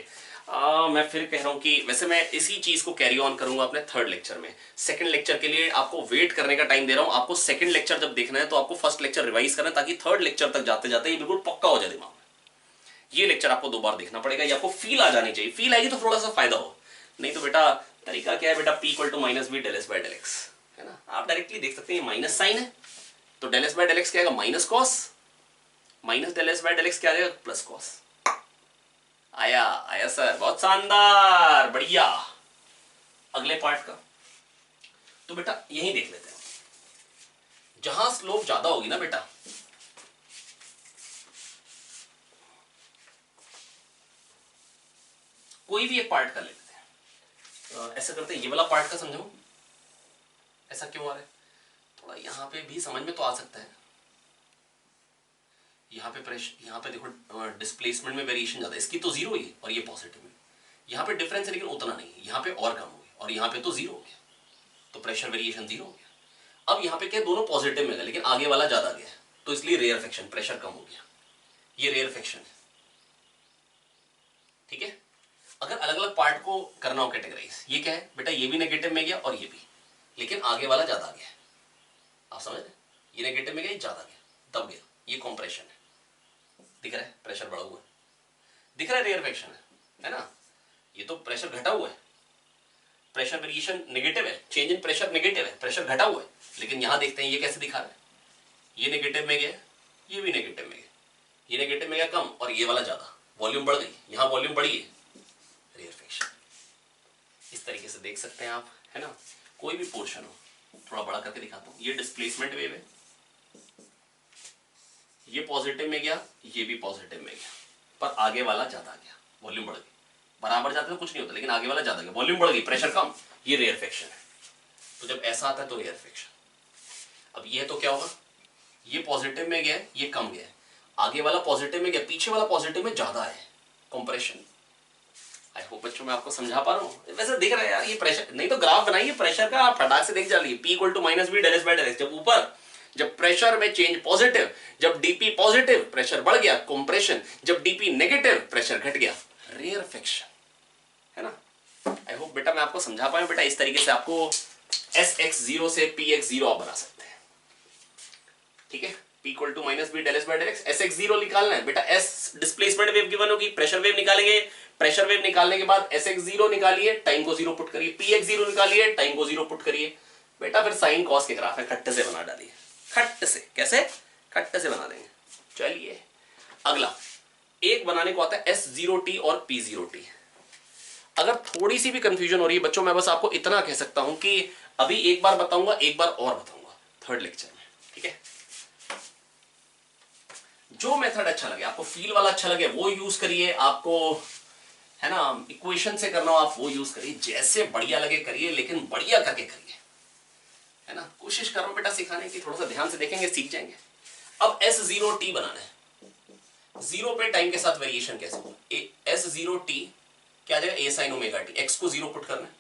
मैं फिर कह रहा हूं कि वैसे मैं इसी चीज को कैरी ऑन करूंगा अपने थर्ड लेक्चर में। सेकंड लेक्चर के लिए आपको वेट करने का टाइम दे रहा हूं। आपको सेकंड लेक्चर जब देखना है तो आपको फर्स्ट लेक्चर रिवाइज करना है, ताकि थर्ड लेक्चर तक जाते जाते ये बिल्कुल पक्का हो जाए दिमाग में। ये लेक्चर आपको 2 बार देखना पड़ेगा, ये आपको फील आ जानी चाहिए। फील आएगी तो थोड़ा सा फायदा हो, नहीं तो बेटा तरीका क्या है बेटा, P equal to minus B del S by del X, है ना? आप डायरेक्टली देख सकते हैं, माइनस साइन है तो del S by del x क्या आएगा, minus cos, minus del S by del x क्या आ जाएगा, प्लस कॉस। आया आया सर, बहुत शानदार, बढ़िया। अगले पार्ट का तो बेटा यही देख लेते हैं। जहां स्लोप ज्यादा होगी ना बेटा, कोई भी एक पार्ट का ले लेते हैं, ऐसा करते हैं, ये वाला पार्ट का समझाऊं ऐसा क्यों आ रहा है, थोड़ा यहां पे भी समझ में तो आ सकता है। यहाँ पे प्रेशर, यहाँ पे देखो डिस्प्लेसमेंट में वेरिएशन ज्यादा है, इसकी तो जीरो ही है और ये पॉजिटिव है। यहाँ पे डिफरेंस है लेकिन उतना नहीं है, यहाँ पे और कम हो गया और यहाँ पे तो जीरो हो गया, तो प्रेशर वेरिएशन जीरो हो गया। अब यहाँ पे क्या, दोनों पॉजिटिव में गए लेकिन आगे वाला ज्यादा गया, तो इसलिए रेयरफेक्शन, प्रेशर कम हो गया, ये रेयरफेक्शन है। ठीक है, अगर अलग अलग पार्ट को करना हो कैटेगराइज, ये क्या है बेटा, ये भी नेगेटिव में गया और ये भी, लेकिन आगे वाला ज्यादा गया, आप समझ रहे, ये नेगेटिव में गया, ये ज्यादा गया, दब गया, ये कॉम्प्रेशन है, दिख रहा है प्रेशर बढ़ा हुआ है, दिख रहा है रेयरफेक्शन है ना, ये तो प्रेशर घटा हुआ है, प्रेशर वेरिएशन नेगेटिव है, चेंज इन प्रेशर नेगेटिव है, प्रेशर घटा हुआ है, लेकिन यहां देखते हैं ये कैसे दिखा रहा है, ये नेगेटिव में गया, ये भी नेगेटिव में गया, ये नेगेटिव में गया कम और ये वाला ज्यादा, वॉल्यूम बढ़ गई, यहां वॉल्यूम बढ़ी है, रेयरफेक्शन। इस तरीके से देख सकते हैं आप, है ना, कोई भी पोर्शन हो, थोड़ा बड़ा करके दिखाता हूं, ये डिस्प्लेसमेंट वेव है, ये पॉजिटिव में गया, ये भी पॉजिटिव में गया, पर आगे वाला ज्यादा गया, वॉल्यूम बढ़ गई, बराबर जाते तो कुछ नहीं होता, लेकिन आगे वाला ज्यादा गया, वॉल्यूम बढ़ गई, प्रेशर कम, ये रेयरफेक्शन है। तो जब ऐसा आता है तो रेयरफेक्शन। अब ये है तो क्या होगा, ये पॉजिटिव में गया, ये कम गया, आगे वाला पॉजिटिव में गया, पीछे वाला पॉजिटिव में ज्यादा है, कंप्रेशन। आई होप बच्चों मैं आपको समझा पा रहा हूँ, वैसे दिख रहा है यार, ये प्रेशर नहीं तो ग्राफ बनाइए प्रेशर का, आप फटाक से देख जाइए, P equal to minus B del S by del X, जब ऊपर, जब प्रेशर में चेंज पॉजिटिव, जब डीपी पॉजिटिव प्रेशर बढ़ गया कंप्रेशन, जब डीपी नेगेटिव प्रेशर घट गया रेयरफेक्शन, है ना। आई होप बेटा मैं आपको समझा पाया बेटा, इस तरीके से आपको Sx0 से Px0 आप बना सकते हैं। ठीक है, P equal to minus B del S by del X, Sx0 निकालना है बेटा, S डिस्प्लेसमेंट वेव गिवन होगी, प्रेशर वेव निकालेंगे, प्रेशर वेव निकालने के बाद Sx0 निकालिए, टाइम को 0 पुट करिए, Px0 निकालिए, टाइम को 0 पुट करिए बेटा, फिर साइन कॉस के ग्राफ है, खट्टे से बना डालिए, खट्टे से, कैसे, खट्टे से बना देंगे। चलिए अगला, एक बनाने को आता है S0t और P0t। अगर थोड़ी सी भी कंफ्यूजन हो रही है बच्चों, मैं बस आपको इतना कह सकता हूं कि अभी एक बार बताऊंगा, एक बार और बताऊंगा थर्ड लेक्चर में, ठीक है। जो मेथड अच्छा लगे आपको, फील वाला अच्छा लगे वो यूज करिए, आपको है ना इक्वेशन से करना हो आप वो यूज करिए, जैसे बढ़िया लगे करिए, लेकिन बढ़िया करके करिए, है ना। कोशिश कर रहा हूं बेटा सिखाने की, थोड़ा सा ध्यान से देखेंगे सीख जाएंगे। अब S0t बनाना है, जीरो पे टाइम के साथ वेरिएशन कैसे होगा, S0t क्या आ जाएगा, a sin omega t, x को 0 पुट करना है,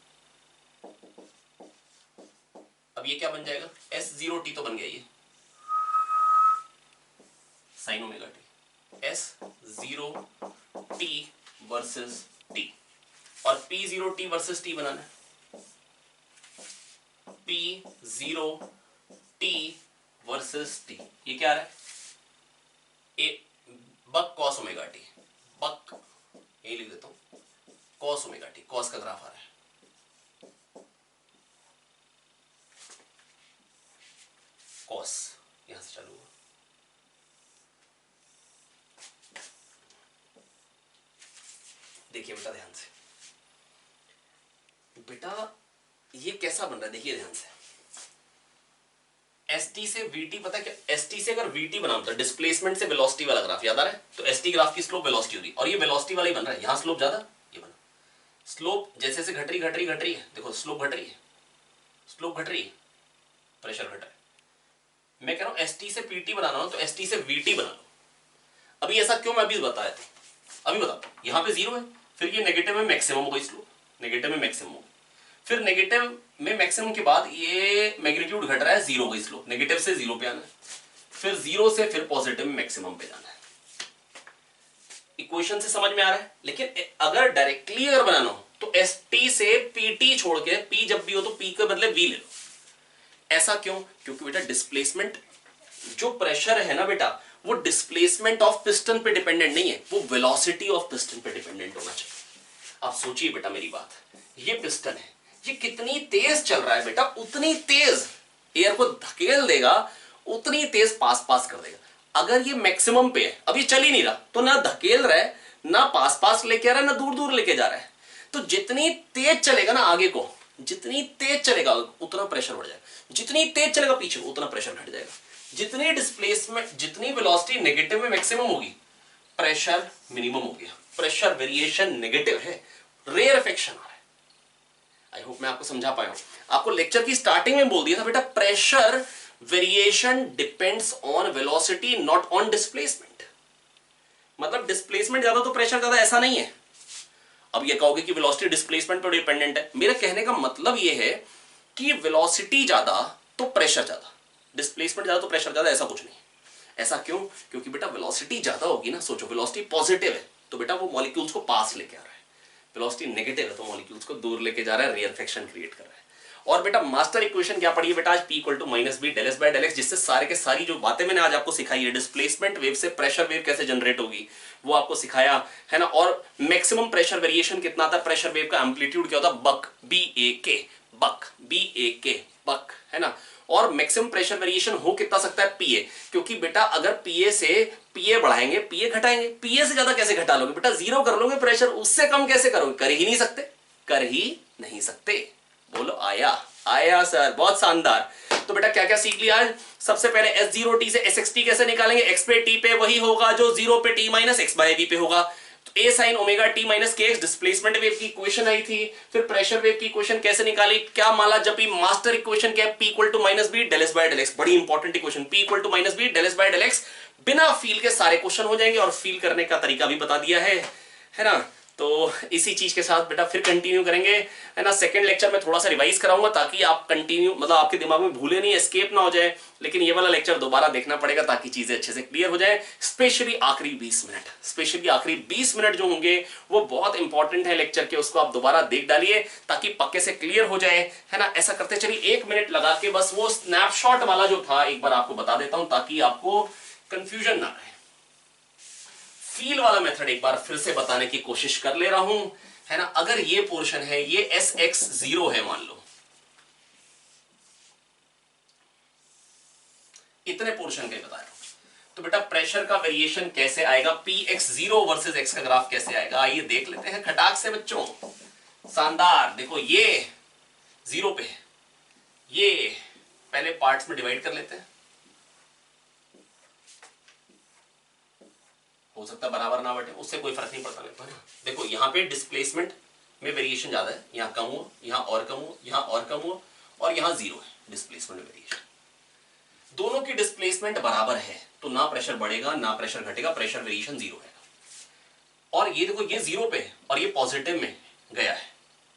अब ये क्या बन जाएगा, S0t तो बन गया ये sin omega t, S0t versus t, और P0t वर्सेस t बनाना है, P0t वर्सेस t, ये क्या आ रहा है, ए बक कॉस ओमेगा टी, बक यही लिख देता हूं, कॉस ओमेगा टी, कॉस का ग्राफ आ रहा है, कॉस यहां से चालू हुआ, देखिए बेटा ध्यान से, बेटा ये कैसा बन रहा है, देखिए ध्यान से, ST से VT, पता है क्या, ST से अगर VT बनाना था, डिस्प्लेसमेंट से वेलोसिटी वाला ग्राफ याद आ रहा है, तो ST ग्राफ की स्लोप वेलोसिटी हो रही, और ये वेलोसिटी वाला ही बन रहा है, यहां स्लोप ज्यादा, ये बना, स्लोप जैसे जैसे घट रही है, देखो स्लोप घट रही है, स्लोप घट रही है, प्रेशर घट रहा है। मैं कह रहा हूं ST से PT बनाना हो तो ST से VT बना लो। अभी ऐसा क्यों, मैं अभी बताया था, अभी बताता हूं, यहां पे 0 है, फिर ये नेगेटिव में मैक्सिमम होगा, स्लोप नेगेटिव में मैक्सिमम होगा, फिर नेगेटिव में मैक्सिमम के बाद ये मैग्नीट्यूड घट रहा है, 0 होगा स्लोप, नेगेटिव से 0 पे आना है, फिर 0 से फिर पॉजिटिव में मैक्सिमम पे जाना है। इक्वेशन से समझ में आ रहा है, लेकिन अगर डायरेक्टली अगर बनाना हो तो ST से PT छोड़ के, P जब भी हो तो P के बदले V ले लो। ऐसा क्यों, क्योंकि बेटा डिस्प्लेसमेंट, जो प्रेशर है ना बेटा, वो डिस्प्लेसमेंट ऑफ पिस्टन पे डिपेंडेंट नहीं है, वो वेलोसिटी ऑफ पिस्टन पे डिपेंडेंट होना चाहिए। आप सोचिए बेटा मेरी बात, ये पिस्टन है, ये कितनी तेज चल रहा है बेटा, उतनी तेज एयर को धकेल देगा, उतनी तेज पास पास कर देगा। अगर ये मैक्सिमम पे है, अब ये चल ही नहीं रहा, तो ना धकेल रहा है, ना पास पास लेके आ रहा है, ना दूर दूर लेके जा रहा है, तो जितनी तेज चलेगा ना आगे को, जितनी तेज चलेगा उतना प्रेशर बढ़ जाएगा, जितनी तेज चलेगा पीछे उतना प्रेशर घट जाएगा। जितनी डिस्प्लेसमेंट, जितनी वेलोसिटी नेगेटिव में मैक्सिमम होगी, प्रेशर मिनिमम हो गया। प्रेशर वेरिएशन नेगेटिव है, रेयरफेक्शन आ रहा है। आई होप मैं आपको समझा पाया हूं। आपको लेक्चर की स्टार्टिंग में बोल दिया था बेटा, pressure variation depends on velocity not on displacement. मतलब डिस्प्लेसमेंट ज्यादा तो प्रेशर ज्यादा, ऐसा नहीं है। अब ये कहोगे कि वेलोसिटी डिस्प्लेसमेंट पर डिपेंडेंट है, मेरा कहने का मतलब ये है कि वेलोसिटी ज्यादा तो प्रेशर ज्यादा, डिस्प्लेसमेंट ज्यादा तो प्रेशर ज्यादा, ऐसा कुछ नहीं। ऐसा क्यों? क्योंकि बेटा वेलोसिटी ज्यादा होगी ना, सोचो वेलोसिटी पॉजिटिव है तो बेटा वो मॉलिक्यूल्स को पास लेके आ रहा है, वेलोसिटी नेगेटिव है तो मॉलिक्यूल्स को दूर लेके जा रहा है, रेयरफेक्शन क्रिएट कर रहा है। और बेटा मास्टर इक्वेशन क्या पढ़ी है बेटा आज? P equal to minus B del S by del X, जिससे सारे के सारी जो बातें मैंने आज आपको सिखाई है, डिस्प्लेसमेंट वेव से प्रेशर वेव कैसे जनरेट होगी वो आपको सिखाया है ना। और मैक्सिमम प्रेशर वेरिएशन कितना आता है, प्रेशर वेव का एम्पलीट्यूड क्या होता है, बक, BAK, बक, BAK, बक, है ना। और मैक्सिमम प्रेशर वेरिएशन हो कितना सकता है, PA, क्योंकि बेटा अगर PA से PA बढ़ाएंगे PA घटाएंगे, PA से ज्यादा कैसे घटा लोगे बेटा, जीरो कर लोगे प्रेशर, उससे कम कैसे करोगे, कर ही नहीं सकते, कर ही नहीं सकते। बोलो आया, आया सर, बहुत शानदार। तो बेटा क्या क्या सीख लिया आज? सबसे पहले S0t से SXT कैसे निकालेंगे, x पे t पे वही होगा जो 0 पे t minus x by v पे होगा। तो a sin omega t minus kx displacement wave की इक्वेशन आई थी। फिर प्रेशर वेव की इक्वेशन कैसे निकाली, क्या माला जपी, मास्टर इक्वेशन क्या है, p equal to minus B del S by del X, बड़ी important equation, p equal to minus B del S by del X. बिना फील के सारे क्वेश्चन हो जाएंगे और फील करने का तरीका भी बता दिया है ना। तो इसी चीज के साथ बेटा फिर कंटिन्यू करेंगे, है ना। सेकंड लेक्चर में थोड़ा सा रिवाइज कराऊंगा ताकि आप कंटिन्यू, मतलब आपके दिमाग में भूले नहीं, एस्केप ना हो जाए। लेकिन ये वाला लेक्चर दोबारा देखना पड़ेगा ताकि चीजें अच्छे से क्लियर हो जाए। स्पेशली आखिरी 20 मिनट, स्पेशली आखिरी 20 मिनट जो होंगे वो बहुत इंपॉर्टेंट है लेक्चर के, उसको आप दोबारा देख डालिए ताकि पक्के से क्लियर हो जाए, है ना। ऐसा करते चलिए 1 मिनट लगा के बस वो स्नैपशॉट वाला जो था एक बार आपको बता देता हूं ताकि आपको कंफ्यूजन ना रहे। फील वाला मेथड एक बार फिर से बताने की कोशिश कर ले रहा हूं, है ना। अगर ये पोर्शन है, ये SX0 है मान लो, इतने पोर्शन के बता रहा हूं, तो बेटा प्रेशर का वेरिएशन कैसे आएगा, PX0 वर्सेस x का ग्राफ कैसे आएगा, आइए देख लेते हैं खटाक से बच्चों। शानदार, देखो ये 0 पे है, ये पहले पार्ट्स में डिवाइड कर लेते हैं, हो सकता है बराबर ना बटे, उससे कोई फर्क नहीं पड़ता मेरे को, है ना। देखो यहाँ पे डिस्प्लेसमेंट में वेरिएशन ज्यादा है, यहाँ कम हुआ, यहाँ और कम हुआ, यहाँ और कम हुआ, और यहाँ 0 है डिस्प्लेसमेंट वेरिएशन। दोनों की डिस्प्लेसमेंट बराबर है तो ना प्रेशर बढ़ेगा ना प्रेशर घटेगा, प्रेशर वेरिएशन 0 है। और ये देखो ये 0 पे है और ये पॉजिटिव में गया है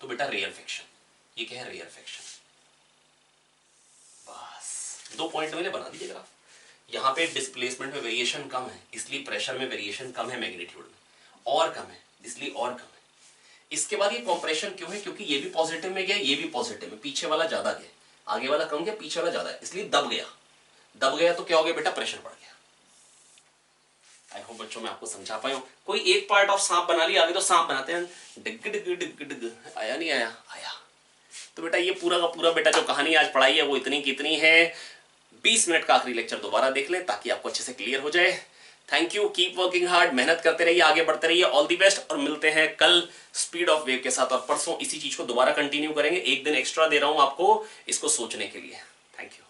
तो बेटा रेयरफेक्शन, ये क्या है, रेयरफेक्शन। बस 2 पॉइंट मैंने बना दिए ग्राफ। यहाँ पे डिस्प्लेसमेंट में वेरिएशन कम है इसलिए प्रेशर में वेरिएशन कम है, मैग्नीट्यूड में और कम है इसलिए और कम है। इसके बाद ये कंप्रेशन क्यों है, क्योंकि ये भी पॉजिटिव में गया, ये भी पॉजिटिव में, पीछे वाला ज्यादा गया, आगे वाला कम गया, पीछे वाला ज्यादा है, इसलिए दब गया। दब गया तो क्या हो गया बेटा, प्रेशर बढ़ गया। आई होप बच्चों मैं आपको समझा पाया हूं। कोई एक पार्ट ऑफ सांप बना लिया, आगे तो सांप बनाते हैं, डिग डिग डिग डिग, आया नहीं आया, आया। तो बेटा ये पूरा का पूरा बेटा जो कहानी आज पढ़ाई है वो इतनी कितनी है, 20 मिनट का आखिरी लेक्चर दोबारा देख ले ताकि आपको अच्छे से क्लियर हो जाए। Thank you, keep working hard, मेहनत करते रहिए, आगे बढ़ते रहिए, ऑल दी बेस्ट। और मिलते हैं कल स्पीड ऑफ वेव के साथ और परसों इसी चीज को दोबारा कंटिन्यू करेंगे। एक दिन एक्स्ट्रा दे रहा हूं आपको इसको सोचने के लिए। Thank you.